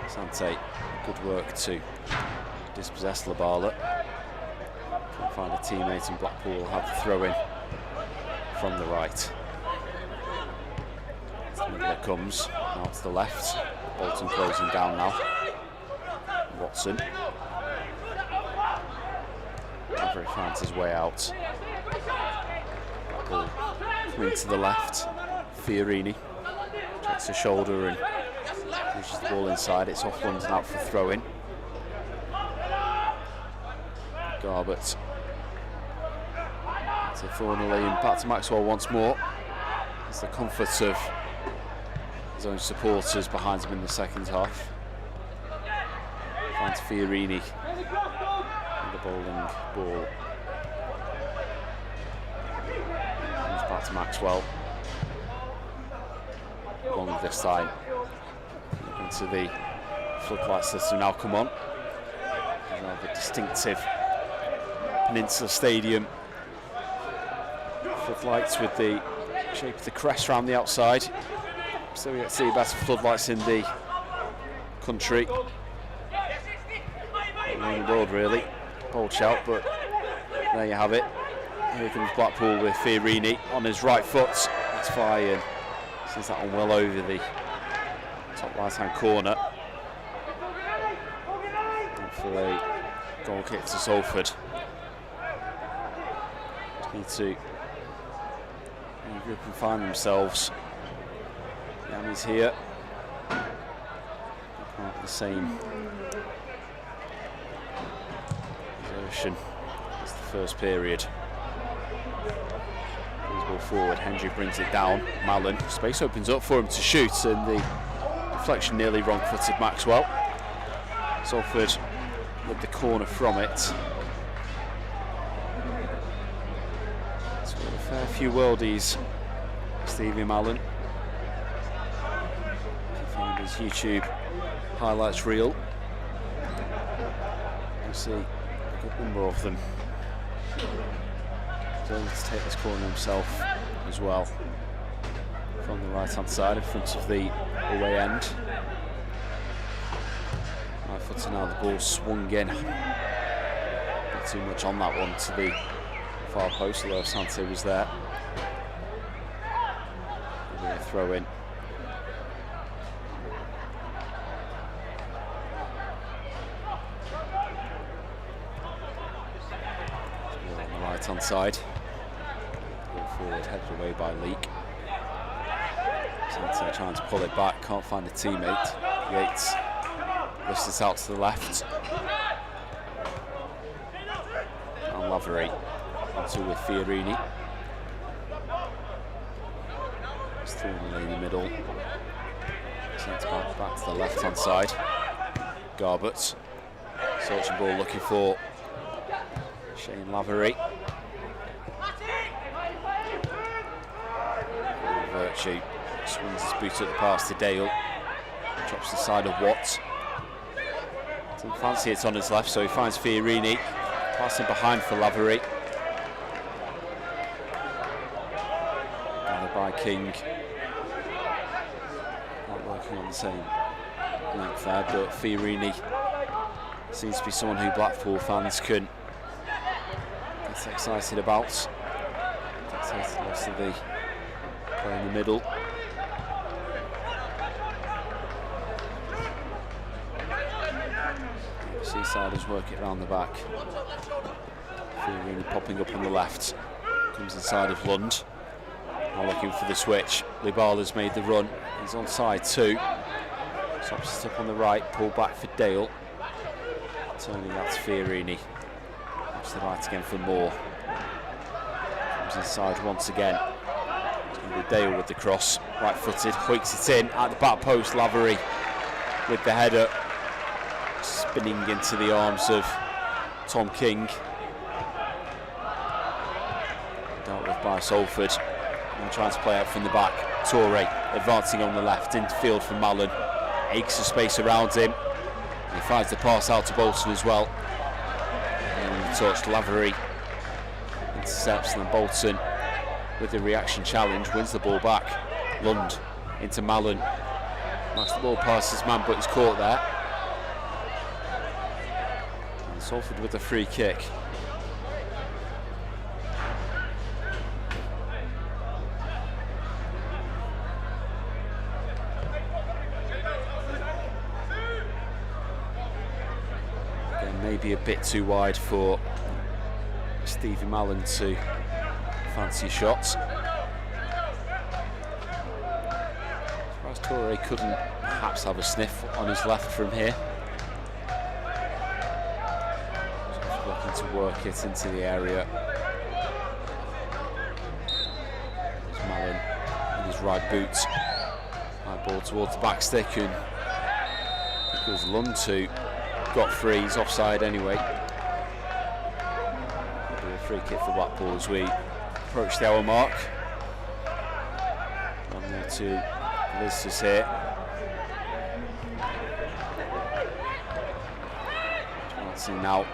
Sante, good work to dispossess Labala. Can't find a teammate, and Blackpool will have the throw in from the right. It comes now to the left. Bolton closing down now. Watson. Never finds his way out. Blackpool coming to the left. Fiorini checks the shoulder and pushes the ball inside. It's off London out for a throw in. Garbett to Thornley and back to Maxwell once more. It's the comfort of his own supporters behind him in the second half. Finds Fiorini with the bowling ball. Comes back to Maxwell. Long this time. Into the floodlights that have now come on. Now the distinctive Peninsula Stadium floodlights with the shape of the crest around the outside. So we get to see better floodlights in the country. In the world really. Bold shout, but there you have it. Here comes Blackpool with Fiorini on his right foot. It's fly and sends that one well over the top right hand corner. And for a goal kick to Salford. Just need to regroup and find themselves. Yami's here. Not the same exertion as the first period. Brings ball forward, Hendry brings it down. Mallon, space opens up for him to shoot, and the deflection nearly wrong-footed Maxwell. Salford with the corner from it. It's got a fair few worldies, Stevie Mallon. Find his YouTube highlights reel. You see a good number of them. He's able to take this corner himself as well. From the right hand side in front of the away end. Right footer now, the ball swung in. Not too much on that one to the far post, although Sante was there. Maybe a throw in. On the right hand side. Ball forward, headed away by Leake. Sante trying to pull it back, can't find a teammate. Yates lifts it out to the left. And Lavery onto with Fiorini. It's Thornley in the middle. Sent back to the left hand side. Garbett Touching ball looking for Shane Lavery. Virtue swings his boot at the pass to Dale. Drops the side of Watt. Doesn't fancy it's on his left, so he finds Fiorini. Passing behind for Lavery. Gathered by King. Not working on the same length there, but Fiorini seems to be someone who Blackpool fans can get excited about. Dictated lots of the play in the middle. Seasiders work it around the back. Fiorini popping up on the left. Comes inside of Lund. Now looking for the switch. Libala's made the run. He's on side 2. Stops it up on the right. Pull back for Dale. Turning out to Fiorini. Comes to the right again for Moore. Comes inside once again. It's going to be Dale with the cross. Right footed. Hoiks it in at the back post. Lavery with the header. Spinning into the arms of Tom King. Dealt with by Salford. And trying to play out from the back. Torre advancing on the left. Infield from Mallon. Aches the space around him. He finds the pass out to Bolton as well. And the touch, Lavery intercepts, and then Bolton with the reaction challenge wins the ball back. Lund into Mallon. Knocks the ball past his man, but he's caught there. And Salford with a free kick. Maybe a bit too wide for Stevie Mallon to fancy shots. Surprised Torre couldn't perhaps have a sniff on his left from here. Just looking to work it into the area. There's Mallon in his right boot. High ball towards the back stick, and I think it was Lund who got free. He's offside anyway. It'll be a free kick for Blackpool as we approach the hour mark. 1-2 visitors here. Advancing now.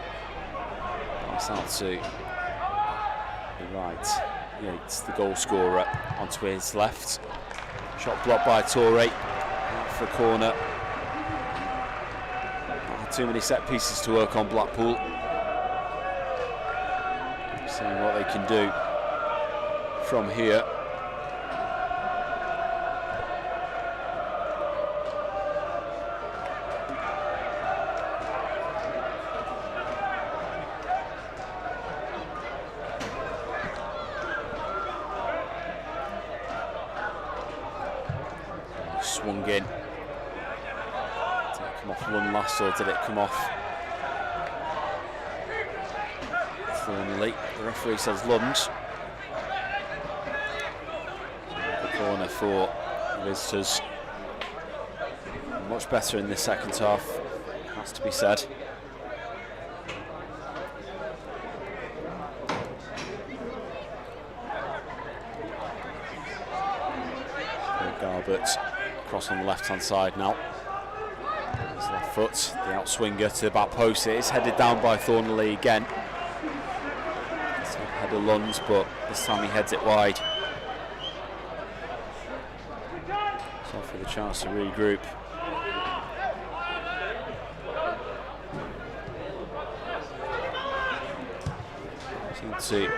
Pass out to the right. Yates, the goal scorer, onto his left. Shot blocked by Torre. Out for a corner. Too many set pieces to work on Blackpool. Seeing what they can do from here. Swung in. Come off Lund last, or did it come off Thornley? The referee says Lund. The corner for the visitors. Much better in this second half, has to be said. Garbett across on the left hand side now. His left foot, the outswinger to the back post. It is headed down by Thornley again. It's head of Lund, but this time he heads it wide. So for the chance to regroup. Seem to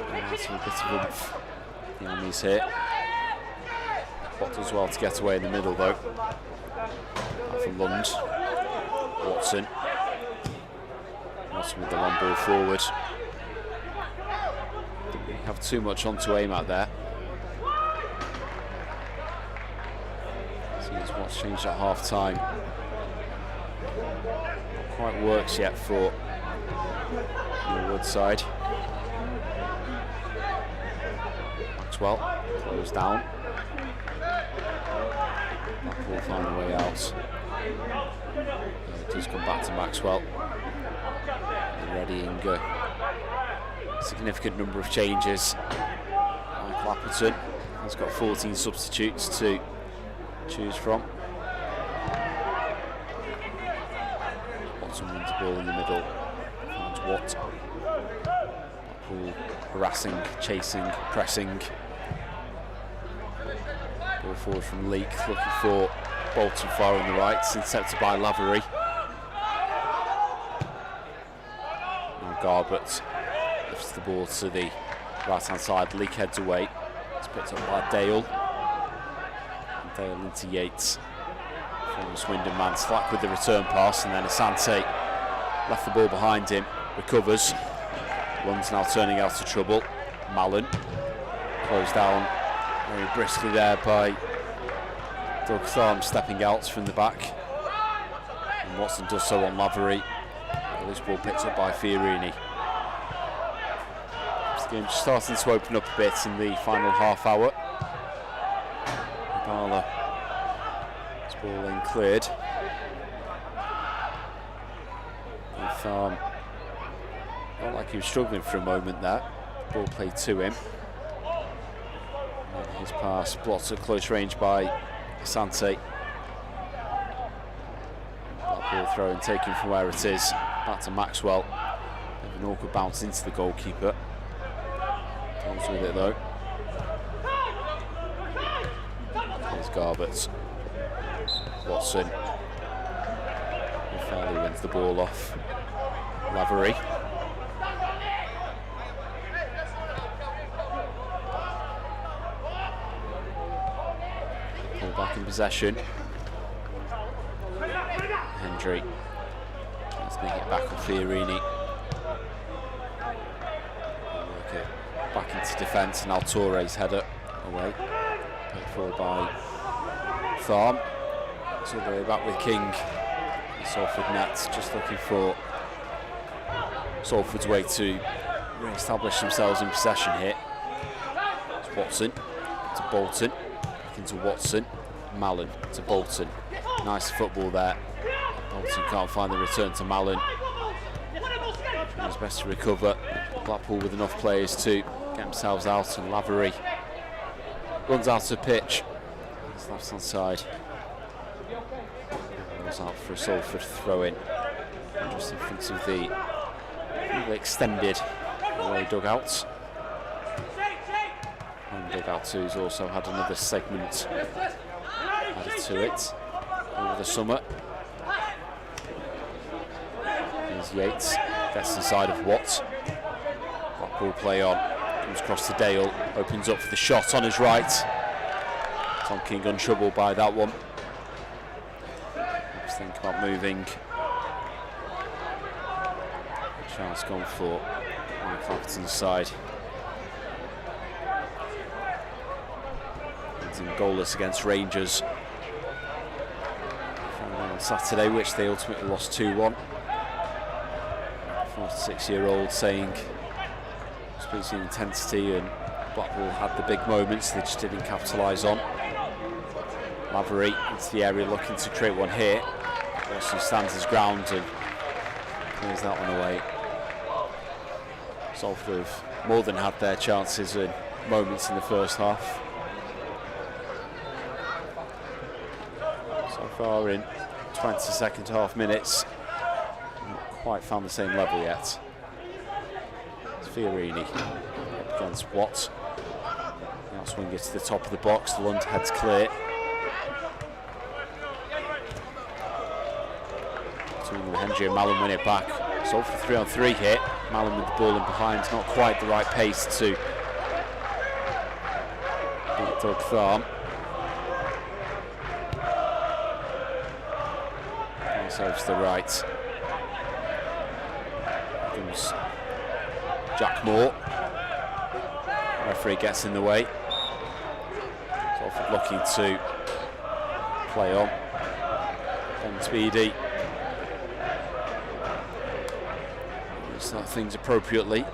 have a bit of oomph. The armies here. Watt does well to get away in the middle though. From Lund. Watson. Watson with the long ball forward. Didn't really have too much on to aim at there. Seems what's changed at half time. Not quite works yet for the Woodside. Maxwell closed down. Blackpool find a way out. It does come back to Maxwell. Readying a significant number of changes. Michael Appleton has got 14 substitutes to choose from. Watson wins the ball in the middle. Finds Watt. Blackpool harassing, chasing, pressing. Ball forward from Leek, looking for Bolton far on the right. It's intercepted by Lavery. Now Garbett lifts the ball to the right-hand side. Leek heads away. It's picked up by Dale. And Dale into Yates. From Swindon man, slack with the return pass, and then Asante left the ball behind him, recovers. One's now turning out of trouble. Mallon closed down very briskly there by Doug Tharm, stepping out from the back. And Watson does so on Lavery. This ball picked up by Fiorini. This game just starting to open up a bit in the final half hour. Ibala, this ball in cleared. And Tharm felt like he was struggling for a moment there. Ball played to him. And his pass blocked at close range by Asante. Blackpool throw and taken from where it is. Back to Maxwell. An awkward bounce into the goalkeeper. Comes with it though. Here's Garbett. Watson. He fairly wins the ball off. Lavery. Pull back in possession. Hendry. Let's make it back on Fiorini. Work it back into defence, and Torre's header away. Played forward by Tharm. It's all the way back with King. And Salford nets, just looking for Salford's way to re-establish themselves in possession here. It's Watson to Bolton, back into Watson. Mallon to Bolton. Nice football there. Bolton can't find the return to Mallon. Trying his best to recover. Blackpool with enough players to get themselves out, and Lavery runs out of pitch. It's left hand side. Goes out for a Salford throw in. Just in front of the extended away dugouts. And dugout 2's also had another segment added to it over the summer. Here's Yates, gets inside of Watt. Blackpool play on, comes across to Dale, opens up for the shot on his right. Tom King untroubled by that one. Let's think about moving. Chance gone for Mike Clapperton's side. He's in goalless against Rangers on Saturday, which they ultimately lost 2-1. 46-year-old saying speaks in intensity, and Blackpool had the big moments they just didn't capitalise on. Lavery into the area looking to create one here. Wilson stands his ground and clears that one away. Salford have more than had their chances and moments in the first half. So far in 22nd half minutes, not quite found the same level yet. It's Fiorini up against Watt. Now swing it to the top of the box. Lund heads clear. Between Hendry and Mallon win it back. Salford 3-on-3 here. Mallon with the ball in behind, not quite the right pace to beat Doug Tharm. Pass over to the right. Comes Jack Moore. Referee gets in the way. Salford looking to play on. Ben Speedy. Start things appropriately.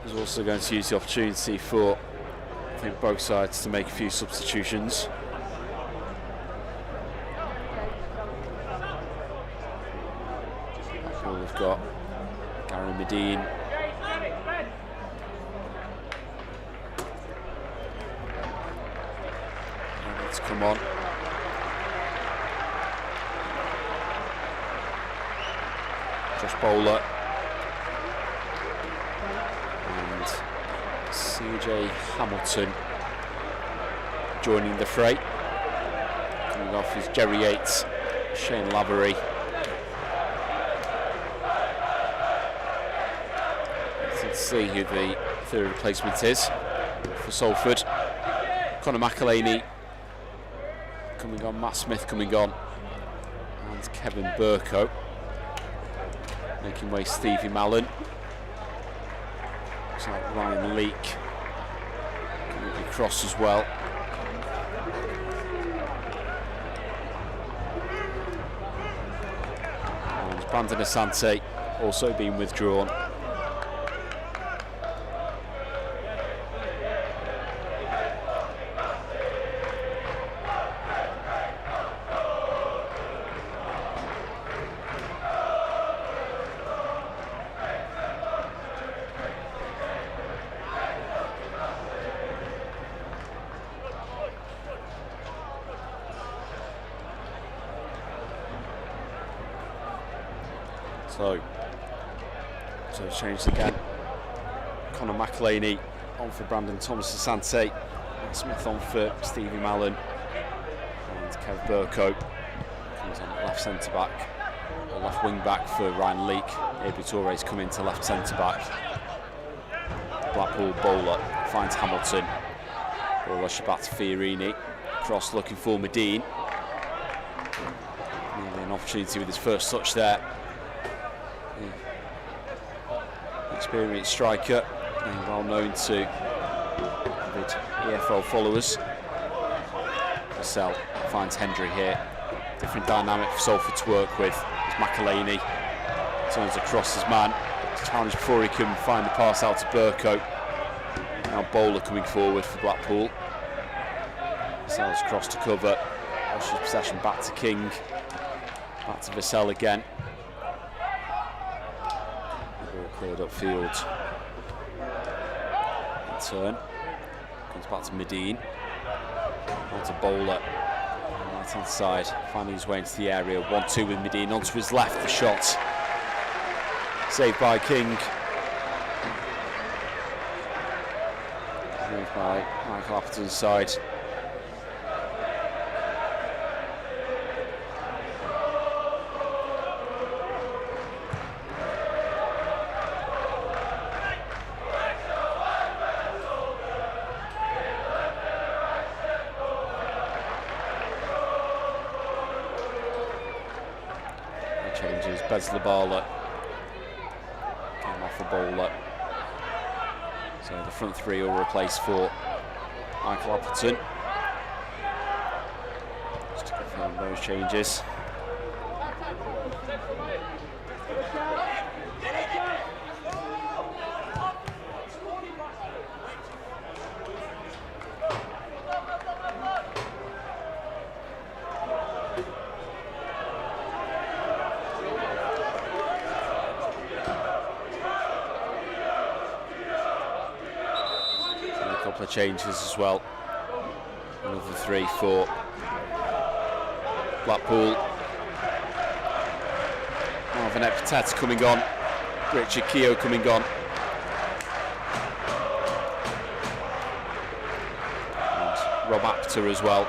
He's also going to use the opportunity for, I think, both sides to make a few substitutions. got Gary Medine. Let's come on. Josh Bowler and CJ Hamilton joining the fray. Coming off is Jerry Yates, Shane Lavery. Let's see who the third replacement is for Salford. Conor McElhaney coming on, Matt Smith coming on, and Kevin Burko. Making way Stevie Mallon. Looks like Ryan Leake coming across as well. And Brandon Asante also being withdrawn. So it's changed again. Conor McElhaney on for Brandon Thomas-Asante. Matt Smith on for Stevie Mallon. And Kev Burko comes on left centre back, or left wing back for Ryan Leake. Abel Torres come into left centre back. Blackpool Bowler finds Hamilton. Bowler Shabat Fiorini. Cross looking for Medine. Nearly an opportunity with his first touch there. Experienced striker, well known to avid EFL followers. Vassell finds Hendry here. Different dynamic for Salford to work with. As McElhaney turns across his man. Challenge before he can find the pass out to Burko. Now Bowler coming forward for Blackpool. Vassell's cross to cover. Rushes possession back to King. Back to Vassell again. Cleared upfield. In turn, comes back to Medine. On to Bowler. On the right hand side, finding his way into the area. 1-2 with Medine. Onto his left, the shot. Saved by King. Moved by Michael Appleton's side. Changes, Besley Barlett came off a Bowler. So the front three will replace for Michael Appleton. Just to confirm those changes. Couple of changes as well. Another 3 for Blackpool. Marvin Epitete coming on. Richard Keogh coming on. And Rob Apter as well.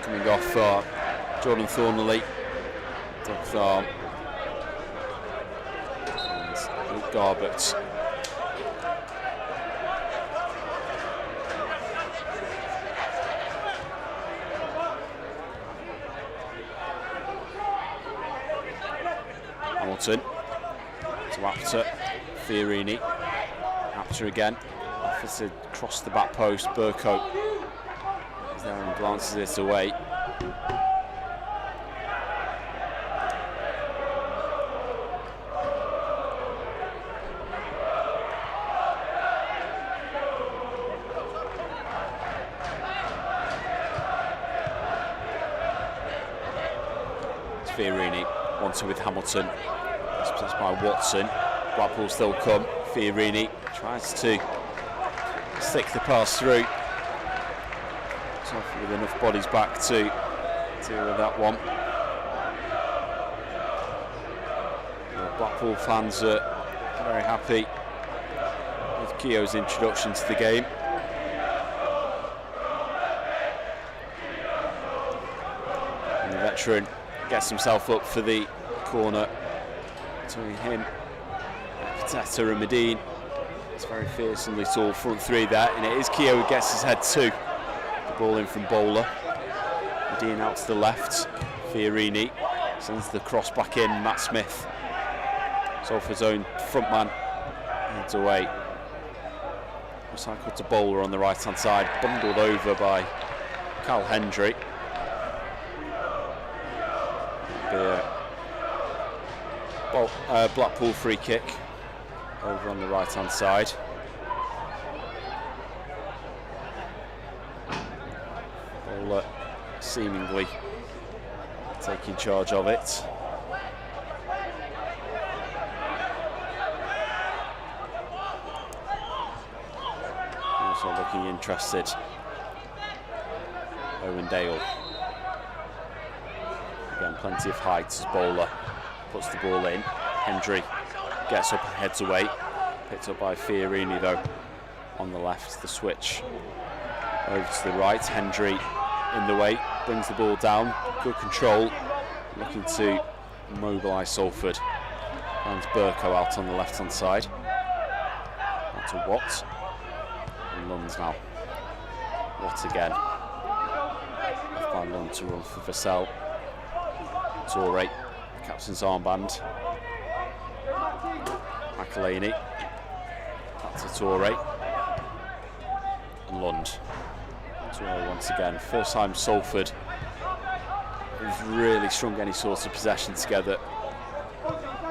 Coming off Jordan Thornley. Doug Tharm. And Luke Garbett. Hamilton to Apter, Fiorini, Apter again, offers to cross the back post. Burko is there and glances it away. Fiorini 1-2 with Hamilton. It's possessed by Watson. Blackpool still come. Fiorini tries to stick the pass through. Salford with enough bodies back to deal with that one. Blackpool fans are very happy with Keogh's introduction to the game. And the veteran gets himself up for the corner between him, Pateta and Medine. It's very fearsomely tall front three there, and it is Keogh who gets his head too. The ball in from Bowler. Medine out to the left. Fiorini sends the cross back in. Matt Smith, Salford's own frontman, heads away. Recycled to Bowler on the right hand side, bundled over by Carl Hendry. Blackpool free kick over on the right hand side. Bowler seemingly taking charge of it. Also looking interested, Owen Dale. Again, plenty of height as Bowler puts the ball in. Hendry gets up and heads away. Picked up by Fiorini though on the left. The switch over to the right. Hendry in the way, brings the ball down. Good control, looking to mobilise Salford. Finds Burko out on the left hand side. Out to Watt. And Lund's now. Watt again. Left by Lund to run for Vassell. Torre, captain's armband. McElhaney, back to Torre, and Lund. Torre once again. First time Salford has really strung any sort of possession together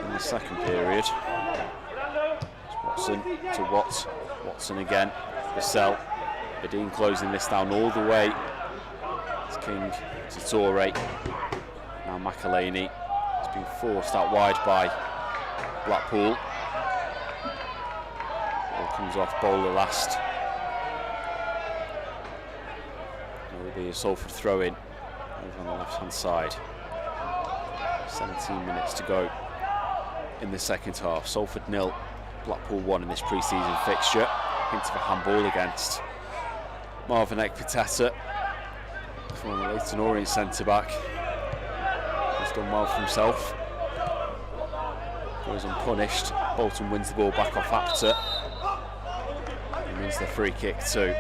in the second period. It's Watson to Watt. Watson again. Vassell. Medine closing this down all the way. It's King to Torre. Now McElhaney. It's been forced out wide by Blackpool. Ball comes off Bowler last. It will be a Salford throw-in over on the left-hand side. 17 minutes to go in the second half. Salford 0, Blackpool 1 in this pre-season fixture. Hint of a handball against Marvin Pateta, former Leyton Orient centre-back. He's done well for himself. Goes unpunished. Bolton wins the ball back off Apter. He wins the free kick too.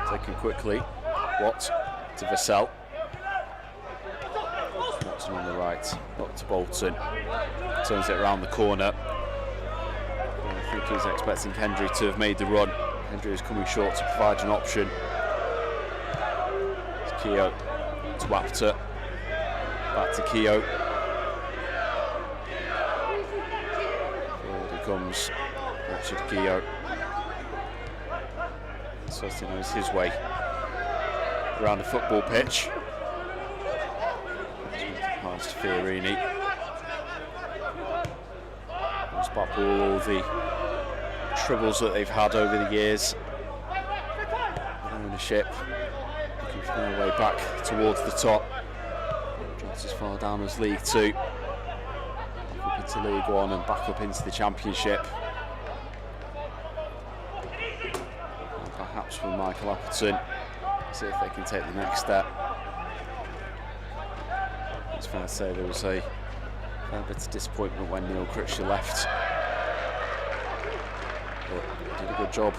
Taken quickly. Watt to Vassell. Watson on the right. Up to Bolton. Turns it around the corner. I think he was expecting Hendry to have made the run. Hendry is coming short to provide an option. It's Keogh to Apter. Back to Keogh. Forward he comes. Richard Keogh. Certainly knows his way around the football pitch. Pass to Fiorini. There's Blackpool, all the troubles that they've had over the years. Ownership looking for their way back towards the top. Drops as far down as League 2. Back up into League 1 and back up into the Championship. And perhaps with Michael Appleton, see if they can take the next step. It's fair to say there was a fair bit of disappointment when Neil Critchley left. But did a good job.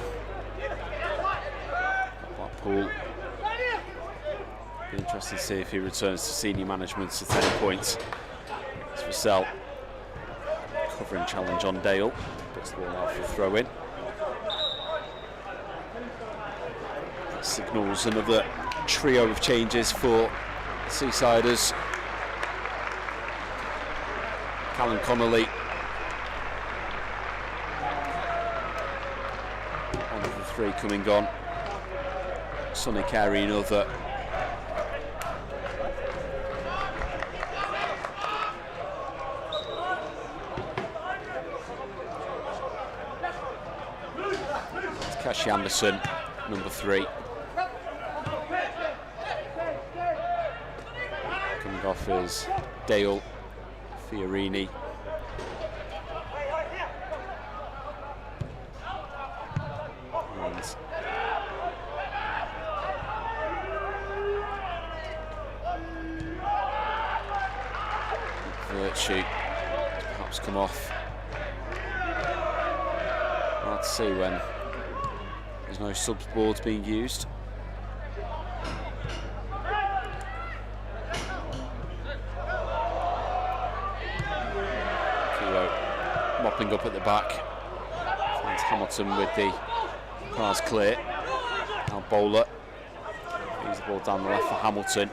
Blackpool. Be interesting to see if he returns to senior management at any point. It's Vassell. Covering challenge on Dale. Puts the ball out for a throw-in. That signals another trio of changes for the Seasiders. Callum Connolly on the 3 coming on. Sonny Carey another. Kashi Anderson, number 3. Coming off is Dale Fiorini. And Virtue perhaps come off. Hard to see when there's no subs boards being used. Kilo mopping up at the back. Finds Hamilton with the pass clear. Now Bowler leaves the ball down the left for Hamilton.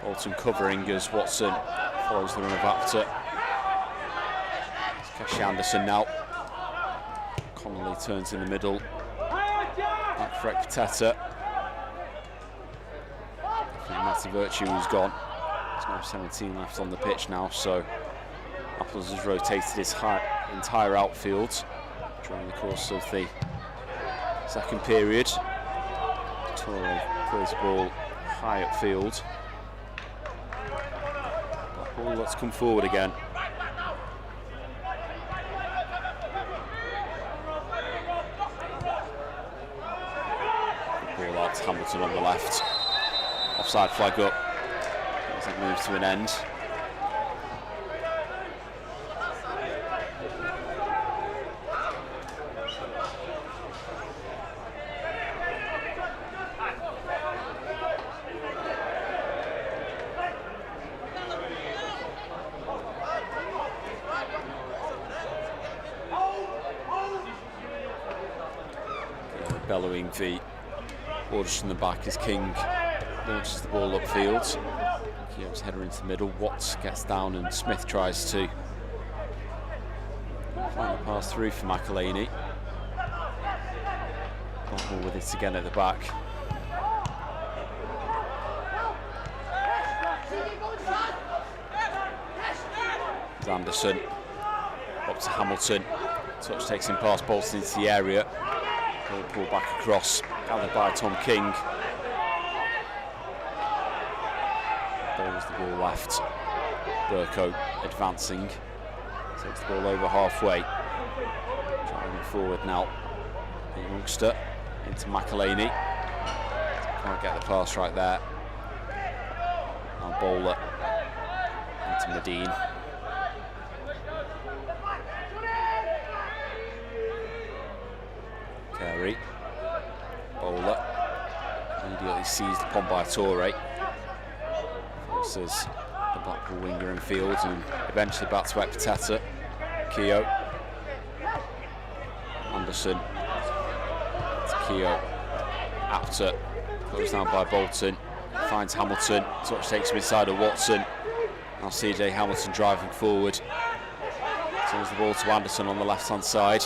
Bolton covering as Watson follows the run of Apter. It's Kashi Anderson now. Connolly turns in the middle. Back for Ekpiteta. Matty Virtue who's gone. There's no 17 left on the pitch now, so Apples has rotated his entire outfield during the course of the second period. Torre plays the ball high upfield. Blackpool, let's come forward again. Ball out to Hamilton on the left. Offside flag up. As it moves to an end. Bellowing the orders from the back as King launches the ball upfield. Keogh's header into the middle. Watts gets down and Smith tries to find a pass through for McElhaney. Blackpool with it again at the back. Anderson up to Hamilton. Touch takes him past Bolton into the area. Ball pulled back across, gathered by Tom King. Bowls the ball left. Burko advancing. Takes the ball over halfway. Driving it forward now. The youngster into McElhaney. Can't get the pass right there. Now Bowler into Medine. Carey. Bowler. Immediately seized upon by Torre. Forces the Blackpool winger in field and eventually back to Ekpiteta. Keogh. Anderson. To Keogh. Apter. Closed down by Bolton. Finds Hamilton. Touch takes him inside of Watson. Now CJ Hamilton driving forward. Turns the ball to Anderson on the left hand side.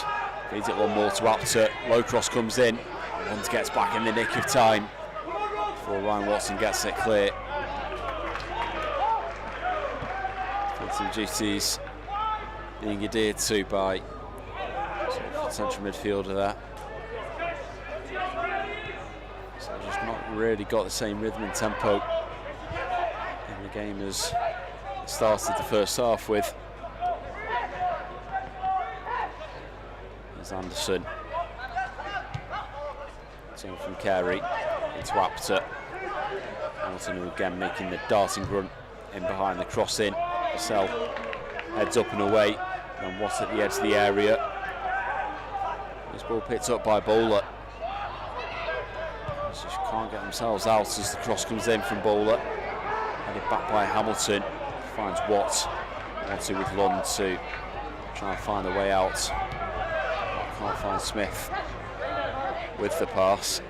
Feeds it one more to Apter. Low cross comes in. Hunt gets back in the nick of time before Ryan Watson gets it clear. Some duties being adhered to by central midfielder there. So just not really got the same rhythm and tempo in the game as it started the first half with. There's Anderson. Turn from Carey into Apter. Hamilton who again making the darting run in behind the cross in. Purcell heads up and away, and Watt at the edge of the area. This ball picked up by Bowler. Just can't get themselves out as the cross comes in from Bowler. Headed back by Hamilton. Finds Watt. Watty with Lund to try and find a way out. Can't find Smith with the pass.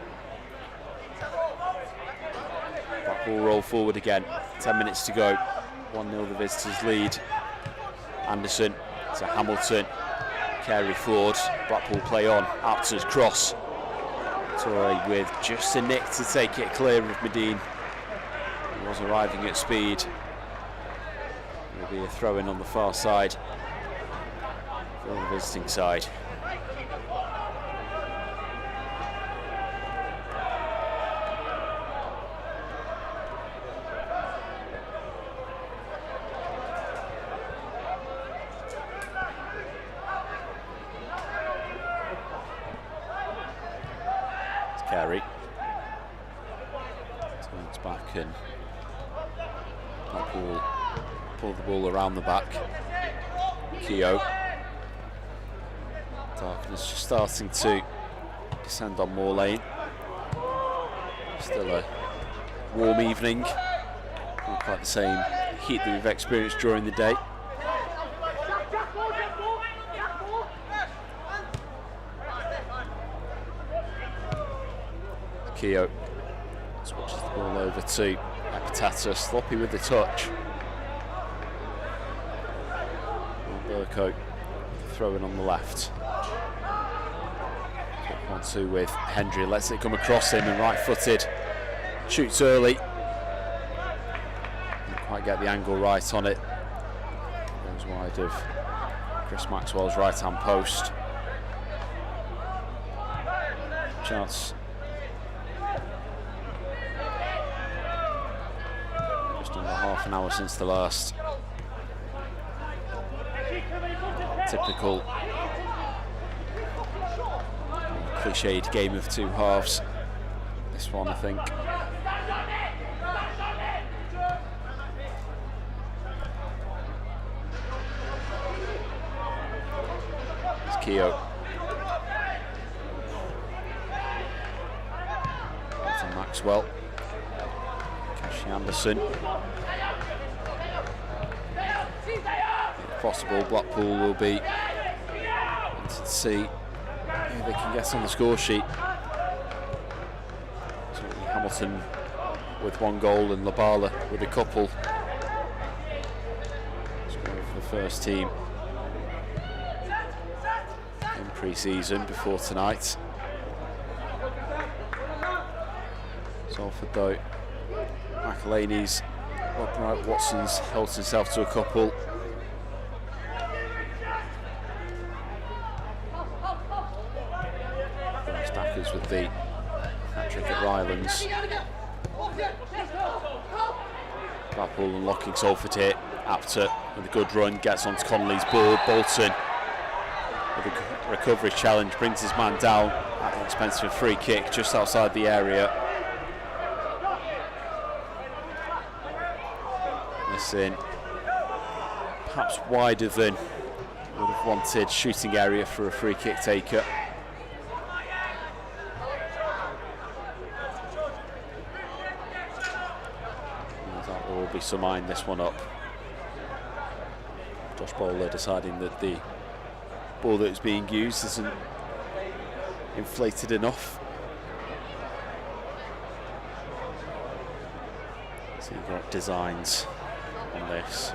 Blackpool roll forward again. 10 minutes to go. 1-0 the visitors lead. Anderson to Hamilton. Carey forward. Blackpool play on. Apter's cross. Torre with just a nick to take it clear of Medine. He was arriving at speed. It'll be a throw in on the far side for the visiting side. Carey turns back and Blackpool pull the ball around the back. Keogh. Darkness just starting to descend on Moor Lane. Still a warm evening. Not quite the same heat that we've experienced during the day. Keogh switches the ball over to Akitata, sloppy with the touch. Burko throwing on the left. 1-2 with Hendry, lets it come across him and right-footed. Shoots early. Didn't quite get the angle right on it. Goes wide of Chris Maxwell's right-hand post. Chance. Just under half an hour since the last. Typical cliched game of two halves. This one, I think. It's Keogh. To Maxwell. Cashy Anderson. If possible, Blackpool will be wanting to see who they can get on the score sheet. So Hamilton with one goal and Labala with a couple. Scoring for the first team in pre-season before tonight. Salford though, McElhaney's, Watson's held himself to a couple. Stackers with the hat-trick at Rylands. Blackpool unlocking Salford here. Apter with a good run, gets onto Connolly's ball. Bolton with a recovery challenge, brings his man down at the expense of a free kick just outside the area. This in perhaps wider than would have wanted shooting area for a free kick taker. There will be some eyeing this one up. Josh Bowler deciding that the ball that is being used isn't inflated enough. So you've got designs on this.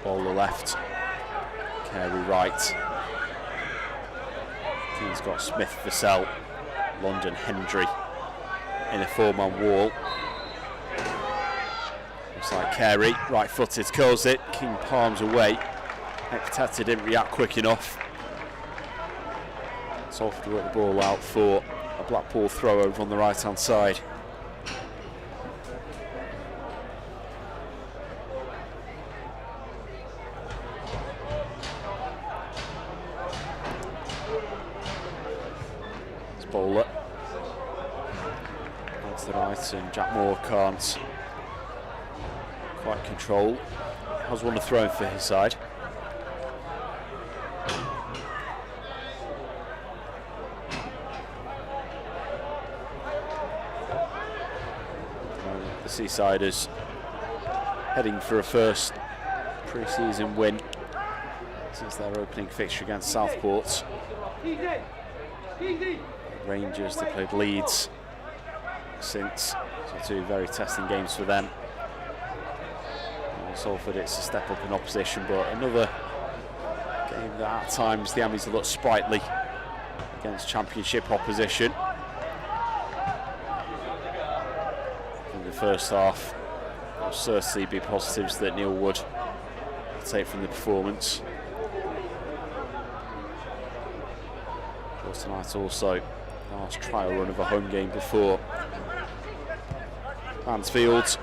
Bowler left, Carey right. He's got Smith, Vassell, London, Hendry in a four-man wall. Looks like Carey, right-footed, curls it, King palms away. Ekitata didn't react quick enough. Salford worked the ball out for a Blackpool throw over on the right-hand side. Bowler onto the right, and Jack Moore can't quite control. Has won a throw for his side. The Seasiders heading for a first pre-season win since their opening fixture against Southport. Rangers, they played Leeds since, so two very testing games for them. And Salford, it's a step up in opposition, but another game that at times the Ammies have looked sprightly against championship opposition. In the first half, there will certainly be positives that Neil Wood will take from the performance. Of course, tonight also last trial run of a home game before Mansfield.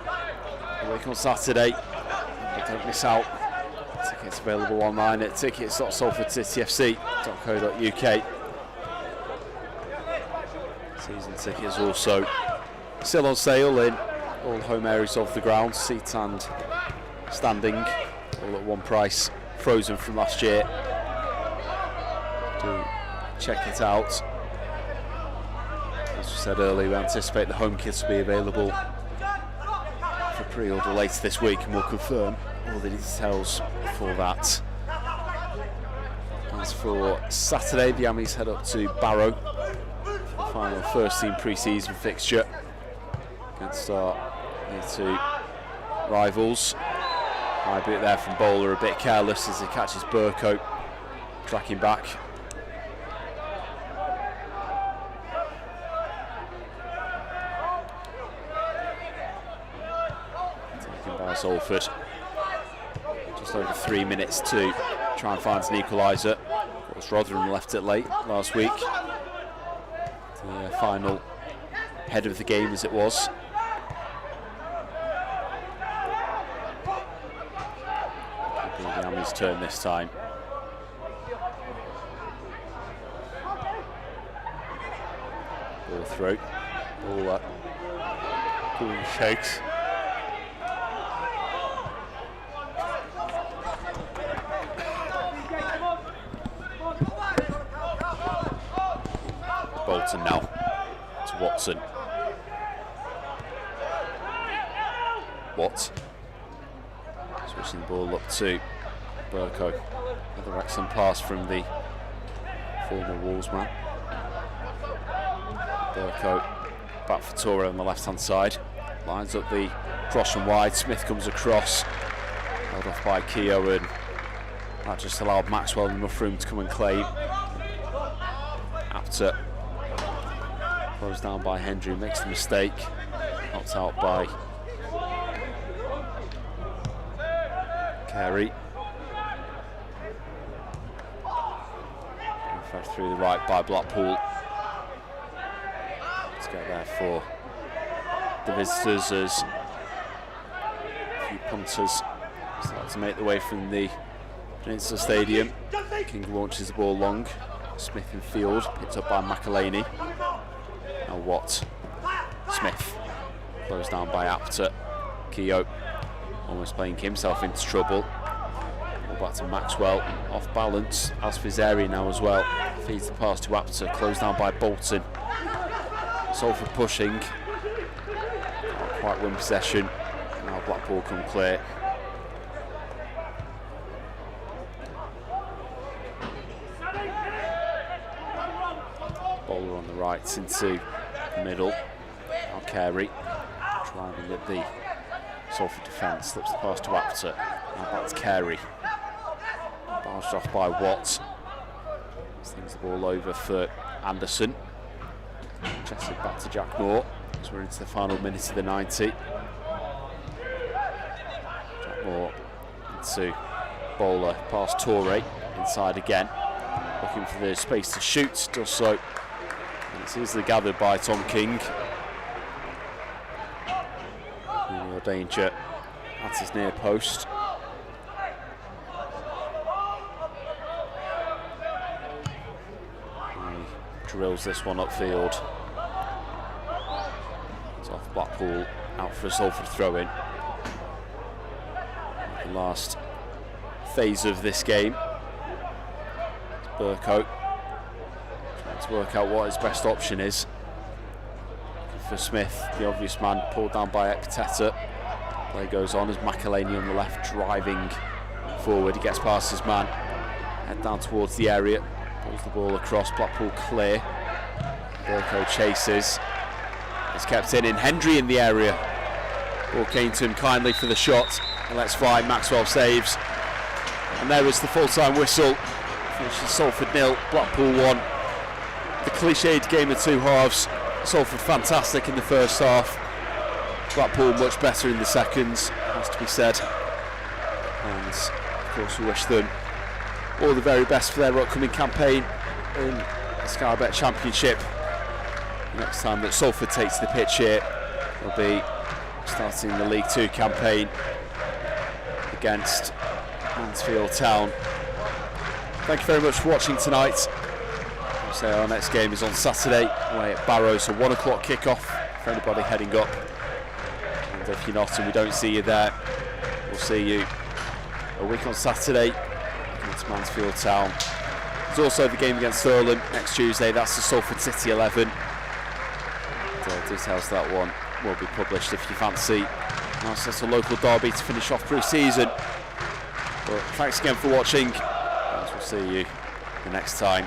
A week on Saturday, but don't miss out Tickets available online at tickets.salfordcityfc.co.uk. Season tickets also still on sale in all home areas of the ground, seat and standing, all at one price, frozen from last year. Do check it out. As we said earlier, we anticipate the home kits will be available for pre-order later this week, and we'll confirm all the details for that. As for Saturday, the Ammies head up to Barrow for the final first team pre-season fixture against our two rivals. High bit there from Bowler, a bit careless as he catches Burko tracking back. Taken by Salford. Just over 3 minutes to try and find an equaliser. Of course, Rotherham left it late last week. The final head of the game as it was. It'll be the Ammies' turn this time. Ball through. Ball shakes. Bolton now to Watson. Watt switching the ball up to Burko. Another excellent pass from the former Wolves man. Burko back for Torre on the left hand side. Lines up the cross from wide. Smith comes across. Held off by Keogh, and that just allowed Maxwell enough room to come and claim. Apter closed down by Hendry, makes the mistake. Knocked out by Carey. Fed through the right by Blackpool. Let's get there for the visitors as a few punters start to make their way from the Peninsula Stadium. King launches the ball long. Smith in field, picked up by McElhaney. Now Watt. Smith closed down by Apter. Keogh almost playing himself into trouble. Ball back to Maxwell, off balance. As for his area now as well. Feeds the pass to Apter, closed down by Bolton. Salford pushing. Not quite win possession. Now Blackpool come clear. Bowler on the right into the middle. Now Carey driving at the Salford defence, slips the pass to Apter. Now back to Carey. Barged off by Watt. Slings the ball over for Anderson. Chested back to Jack Moore as we're into the final minute of the 90. Jack Moore into Bowler, past Torre, inside again. Looking for the space to shoot, does so. And it's easily gathered by Tom King. More danger at his near post. He drills this one upfield. It's off Blackpool, out for a Salford throw-in. The last phase of this game. It's Burko trying to work out what his best option is. For Smith, the obvious man, pulled down by Epiteta. Play goes on as McElhaney on the left driving forward. He gets past his man, head down towards the area, pulls the ball across. Blackpool clear. Burko chases. It's kept in Hendry in the area. Ball came to him kindly for the shot. And let's fly. Maxwell saves. And there is the full-time whistle. Finishes Salford 0, Blackpool 1. The cliched game of two halves. Salford fantastic in the first half. Blackpool much better in the second, has to be said. And of course we wish them all the very best for their upcoming campaign in the Sky Bet Championship. Next time that Salford takes the pitch here, they'll be starting the League Two campaign against Mansfield Town. Thank you very much for watching tonight. I'll say our next game is on Saturday away at Barrow, so 1 o'clock kickoff for anybody heading up. And if you're not and we don't see you there, we'll see you a week on Saturday against Mansfield Town. There's also the game against Earlham next Tuesday. That's the Salford City 11. Details of that one will be published if you fancy. Nice little local derby to finish off pre-season. But thanks again for watching. We'll see you the next time.